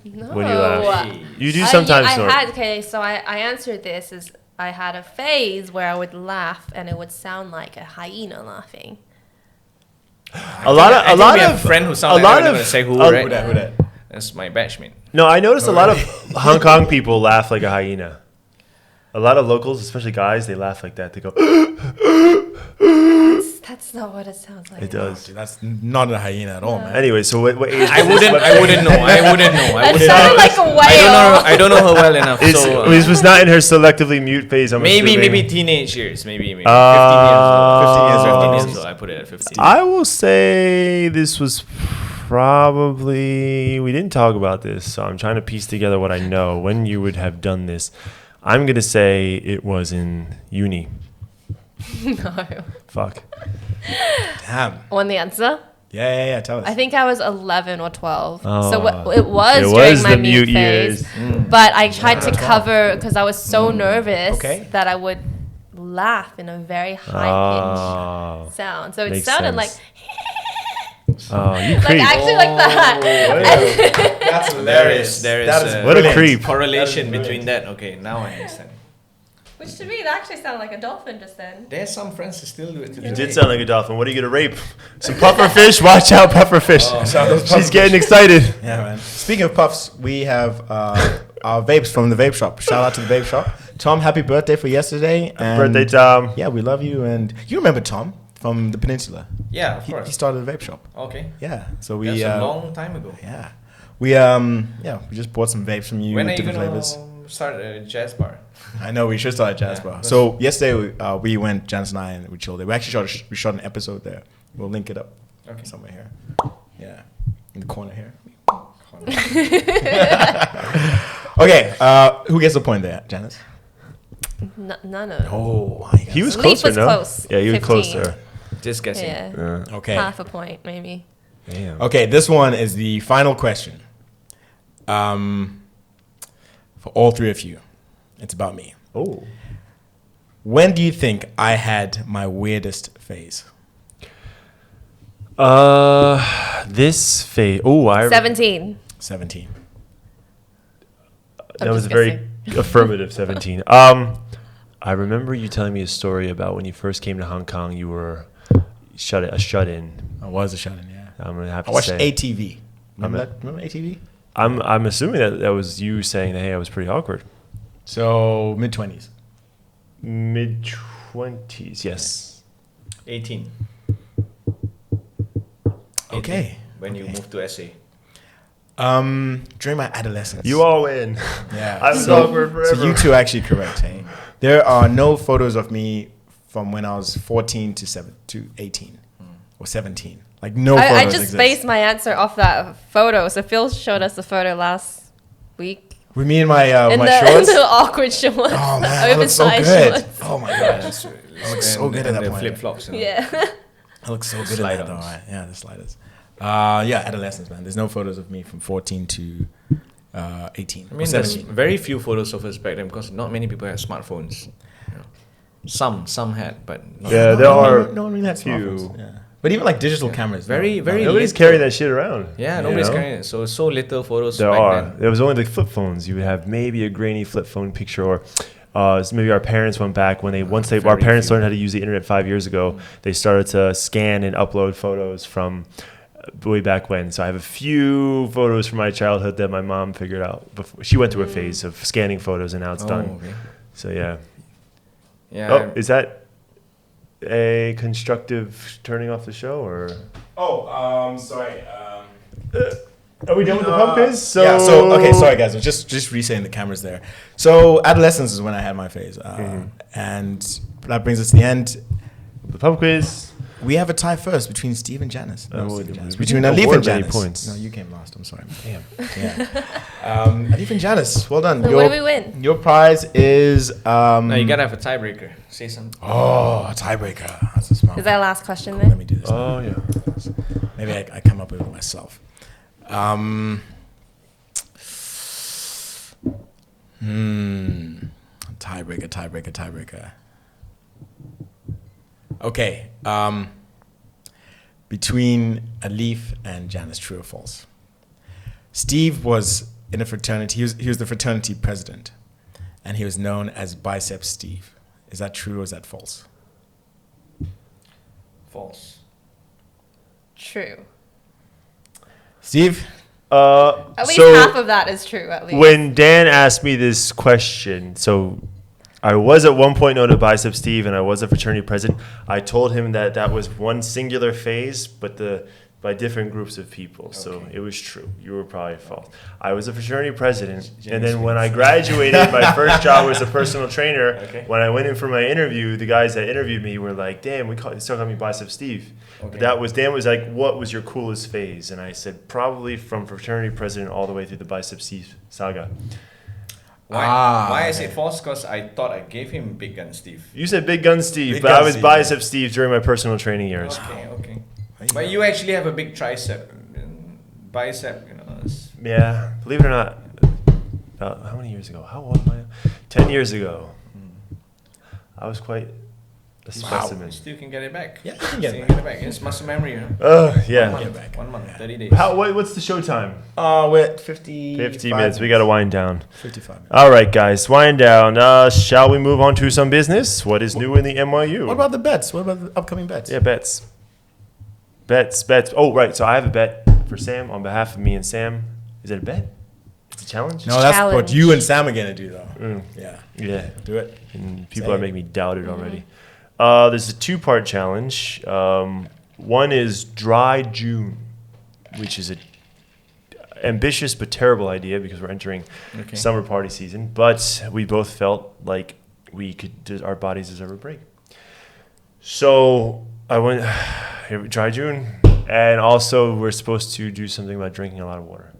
No. When you laugh. You do sometimes snort. So I answered this as I had a phase where I would laugh and it would sound like a hyena laughing. A lot we have a friend who sounds like, I'm not gonna say who, right? Who that? That's my batchmate. No, I noticed a lot of Hong Kong people laugh like a hyena. A lot of locals, especially guys, they laugh like that. They go, That's not what it sounds like. It does. Dude, that's not a hyena at all, man. Anyway, so what age? I wouldn't know. I wouldn't know. That sounded like a whale. I don't know her well enough. So This was not in her selectively mute phase. I'm maybe assuming. teenage years. Maybe 15 years Uh, old. 15 years old. I put it at 15. I will say this was probably, we didn't talk about this, so I'm trying to piece together what I know when you would have done this. I'm gonna say it was in uni. No. Fuck. Damn. Want the answer? Yeah. Tell us. I think I was 11 or 12. Oh. So it was during my the mute mute phase. years. But I tried to cover because I was so nervous Okay. that I would laugh in a very high Oh. pitched sound. So it Makes sounded sense. like Oh, you like creep. actually like that. That's hilarious. There is That is a What a brilliant. creep. correlation between that. Okay, now I understand. Which to me it actually sounded like a dolphin just then. There's some friends who still do it to You this did day. sound like a dolphin. What are you gonna rape? Some puffer fish? Watch out, puffer fish. She's getting excited. Yeah, man. Speaking of puffs, we have our vapes from the vape shop. Shout out to the vape shop. Tom, happy birthday for yesterday. And Birthday, Tom. Yeah, we love you. And you remember Tom from the Peninsula? Yeah, of He course. started a vape shop. Okay. Yeah. So we That's a long time ago. yeah. We just bought some vapes from you, When are you different gonna flavors. start a jazz bar? I know we should start at Jazz Yeah, Bar. that's- So yesterday we went, Janice and I, and we chilled there. We actually shot an episode there. We'll link it up Okay. somewhere here. Yeah, in the corner here. Okay, who gets the point there, Janice? None of. Oh, He was Leaf closer, was no? close. Yeah, he was 15. closer. Just guessing. Yeah. Yeah. okay. Half a point maybe. Damn. Okay, this one is the final question. For all three of you, it's about me. Oh. When do you think I had my weirdest phase? This phase. Oh, 17. 17. That I'm was just a very affirmative 17. I remember you telling me a story about when you first came to Hong Kong. You were a shut-in. I was a shut-in, yeah. I'm gonna have I to watched say. ATV. Remember ATV? I'm assuming that was you saying that. Hey, I was pretty awkward. So mid-20s. Mid-20s, yes. 18. Okay. When you Okay. moved to SA. During my adolescence. You all win. Yeah. I was awkward forever. So you two are actually correct. Hey, there are no photos of me from when I was 14 to 18 or 17. Like no photos I just exist. based my answer off that photo. So Phil showed us the photo last week. With me and my In my the, shorts. the awkward shorts. Oh man, I look so Oversized good. shorts. Oh my gosh, I look so good at that the point. flip flops. Yeah. I look so good at that though. Slide-ons. Right? Yeah, the sliders. Yeah, adolescence, man. There's no photos of me from 14 to 18. I or mean, there's 17. very few photos of us back then because not many people had smartphones. You know. Some had, but not Yeah, there are no one really had few. smartphones. Yeah. But even like digital cameras. Very, no. very Nobody's little. carrying that shit around. Yeah, you nobody's know? carrying it. So little photos There back are. then. There was only the flip phones. You would have maybe a grainy flip phone picture, or so maybe our parents went back when our Very parents few. learned how to use the internet 5 years ago. They started to scan and upload photos from way back when. So I have a few photos from my childhood that my mom figured out before she went through a phase of scanning photos, and now it's done. Okay. So yeah. Yeah. Oh, is that a constructive turning off the show, or Sorry. are we done with the pub quiz? So Yeah, so okay, sorry guys, I'm just resetting the cameras there. So adolescence is when I had my phase, and that brings us to the end. the pub quiz. We have a tie first between Steve and Janice. Oh, Steve and we Janice. didn't Between Alif award and many Janice. points. No, you came last. I'm sorry. Damn. Yeah. Alif and Janice, well done. So what do we win? Your prize is No, you gotta have a tiebreaker. Say something. oh, a tiebreaker. That's a smart. Is that last question Cool, then? let me do this. Oh yeah. Maybe I come up with it myself. Tiebreaker. Okay. Between Alif and Janice, true or false? Steve was in a fraternity. He was the fraternity president, and he was known as Bicep Steve. Is that true or is that false? False. True. Steve? At least so half of that is true, at least. when Dan asked me this question, so I was at one point known as Bicep Steve, and I was a fraternity president. I told him that was one singular phase, but by different groups of people. So it was true. You were probably false. I was a fraternity president, and then when I graduated, my first job was a personal trainer. Okay. When I went in for my interview, the guys that interviewed me were like, "Damn, they still call me Bicep Steve." Okay. Dan was like, "What was your coolest phase?" And I said, "Probably from fraternity president all the way through the Bicep Steve saga." Why I say false? Because I thought I gave him Big Gun Steve. You said Big Gun Steve, but I was Bicep Steve during my personal training years. Okay. But you actually have a big tricep, bicep, Yeah, believe it or not. How many years ago? How old am I? 10 years ago. I was quite a specimen. You still can get it back. Yeah, you can get it back. It's muscle memory, yeah. 1 month, 30 days. What's the show time? We're at 50 minutes. We got to wind down. 55 minutes. All right, guys, wind down. Shall we move on to some business? What is new in the NYU? What about the bets? What about the upcoming bets? Yeah, bets. Oh, right. So I have a bet for Sam on behalf of me and Sam. Is it a bet? It's a challenge? No, that's what you and Sam are going to do, though. Yeah. Do it. And people are making me doubt it already. There's a 2-part challenge. One is Dry June, which is a ambitious but terrible idea because we're entering summer party season. But we both felt like our bodies deserve a break. So I went Dry June, and also we're supposed to do something about drinking a lot of water.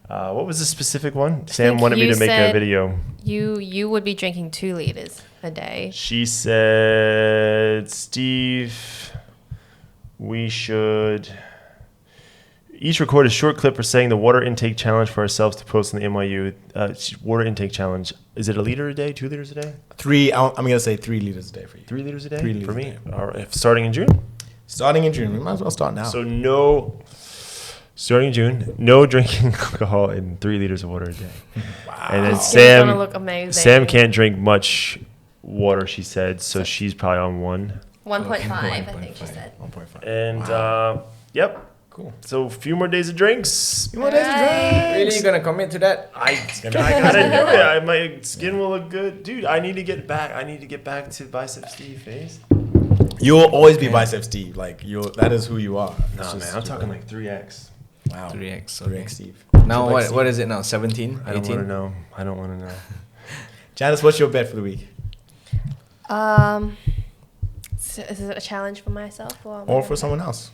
What was the specific one? Sam wanted me to make a video. You would be drinking 2 liters a day. She said, Steve, we should each record a short clip for saying the water intake challenge for ourselves to post on the NYU. Water intake challenge. Is it 1 liter a day, 2 liters a day? 3. I'm going to say 3 liters a day for you. 3 liters a day? 3 liters for me? a day. All right. Starting in June? Starting in June. We might as well start now. So starting in June, no drinking alcohol and 3 liters of water a day. Wow. And then Sam's gonna look amazing. Sam can't drink much water, she said, so she's probably on 1. 1.5, I think she said. 1.5. And, yep. Cool. So a few more days of drinks. Really, you gonna commit to that? I gotta do it. My skin will look good, dude. I need to get back to Bicep Steve phase. You'll always be Bicep Steve. Like that is who you are. No, man, I'm talking like 3x. Wow. 3x. 3x Steve. Now what is it now? 17? I don't want to know. Janice, what's your bet for the week? So is it a challenge for myself or for someone else?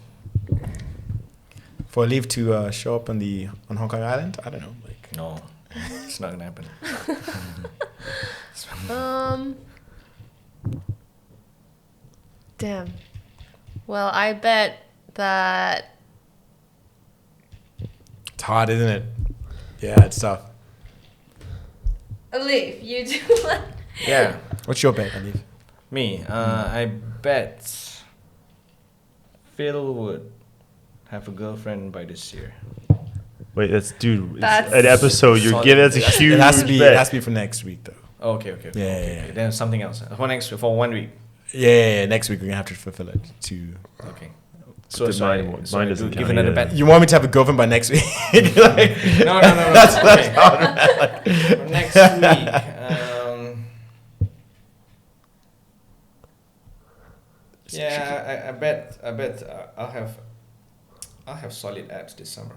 For a leave to show up on Hong Kong Island? I don't know. No, it's not gonna happen. Damn. Well, I bet that. It's hard, isn't it? Yeah, it's tough. Alif, you do what? Yeah. What's your bet, Alif? Me, I bet Phil would have a girlfriend by this year. Wait, that's an episode you're giving. That's a huge. It has to be. bet. It has to be for next week, though. Okay. Yeah. Then something else. For 1 week. Yeah. Next week we're gonna have to fulfill it. Okay. So mine doesn't give count another either. bet. You want me to have a girlfriend by next week? No. That's for next week. Yeah, I bet I'll have solid abs this summer.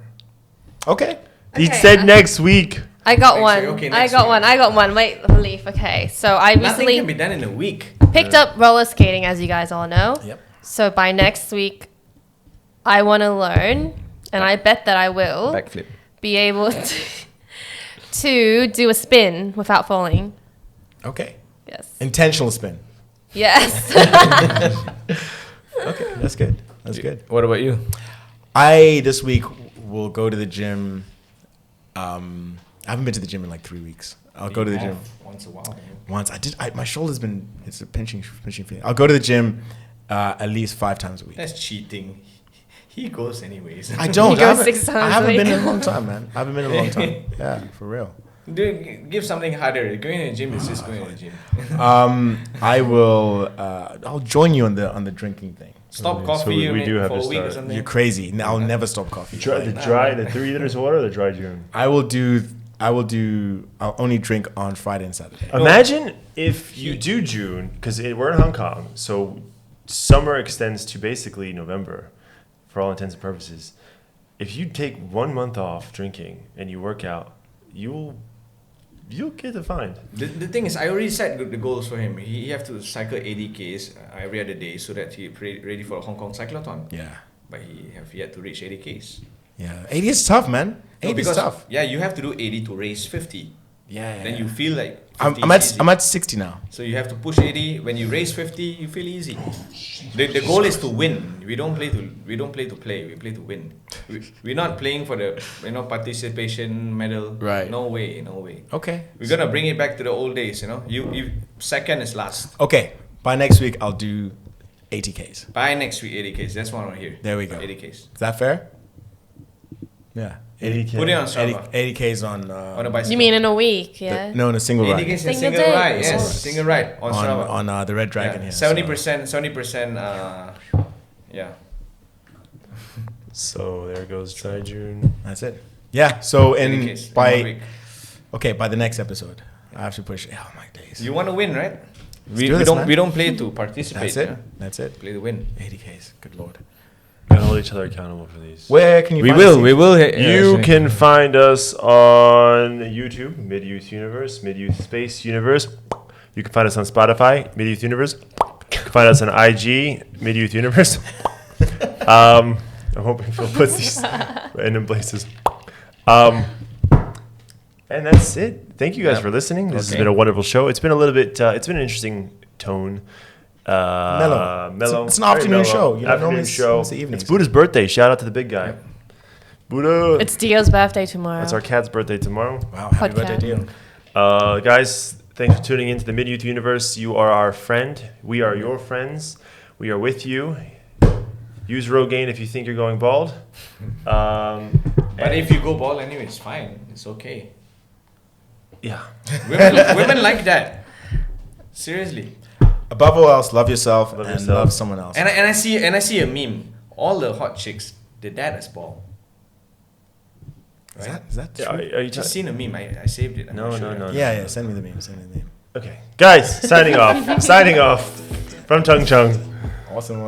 Okay. He said next week. I got one. Okay, I got one. Wait, Alif. Okay, so I Nothing recently can be done in a week. picked up roller skating, as you guys all know. Yep. So by next week, I want to learn, and I bet that I will Backflip. be able to do a spin without falling. Okay. Yes. Intentional spin. Yes. Okay, that's good. That's good. What about you? I this week will go to the gym. I haven't been to the gym in like 3 weeks. I'll go to the gym once a while. once. My shoulder's been it's a pinching feeling. I'll go to the gym at least 5 times a week. That's cheating. He goes anyways. I don't. He goes 6 times I haven't a week. been in a long time, man. I haven't been in a long time. Yeah, for real. Give something harder. Going to the gym is just going to the gym. I will. I'll join you on the drinking thing. Stop coffee. So we do have for to a week or start. something. You're crazy. I'll never stop coffee. The 3 liters of water or the Dry June? I will do I'll only drink on Friday and Saturday. Imagine if you do June, because we're in Hong Kong, so summer extends to basically November, for all intents and purposes. If you take 1 month off drinking and you work out, you'll get defined. The thing is, I already set the goals for him. He have to cycle 80 Ks every other day so that he ready for a Hong Kong cyclotton. Yeah. But he have yet to reach 80 Ks. Yeah. 80 is tough, man. 80 is tough. Yeah, you have to do 80 to raise 50. Yeah. Then you feel like 50 I'm is easy. at 60 now. So you have to push 80. When you raise 50, you feel easy. The goal is to win. We don't play to play. We play to win. We're not playing for the participation medal. Right. No way. Okay. We're gonna bring it back to the old days. You second is last. Okay. By next week, I'll do 80 Ks. By next week, 80 Ks. That's what I want to hear. There we go. 80 Ks. Is that fair? Yeah. 80K. Put it on Strava. 80 Ks on a bicycle. You mean in a week? Yeah. no, in a single 80 ride. Ks in a Single single day. ride. Yes, Yes. single ride on Strava. On the Red Dragon here. 70%. Yeah. So there goes try June. That's it. Yeah. So 80 Ks in 1 by week. by the next episode, I have to push. Oh my days. You want to win, right? do this, man. We don't play to participate. That's it. Yeah? That's it. Play to win. 80 Ks. Good lord. Gotta hold each other accountable for these. Where can you? We find will. us? We will. You can find us on YouTube, MidYouth Universe, MidYouth Space Universe. You can find us on Spotify, MidYouth Universe. You can find us on IG, MidYouth Universe. I'm hoping Phil puts these random places. And that's it. Thank you guys for listening. This has been a wonderful show. It's been a little bit. It's been an interesting tone. Mellow. It's an afternoon show. Afternoon normally show. It's the evening. It's Buddha's birthday. Shout out to the big guy. Buddha. It's Dio's birthday tomorrow. It's our cat's birthday tomorrow. Wow. Happy Podcast. birthday, Dio. Guys, thanks for tuning into the MidYouth Universe. You are our friend. We are your friends. We are with you. Use Rogaine if you think you're going bald. But if you go bald anyway, it's fine. It's okay. Yeah. Women like that. Seriously. Above all else, love yourself Love and yourself. love someone else. And I see a meme. All the hot chicks, their dad is bald. Right? Is that true? Are you Just seen a meme. I saved it. I'm No, not no, sure. no. Yeah. Send me the meme. Send me the meme. Okay. Guys, signing off. Signing off from Tung Chung. Awesome.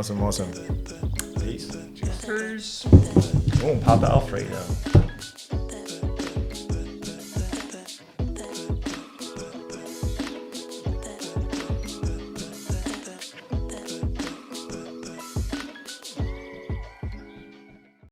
Peace. Boom, Papa Alfredo.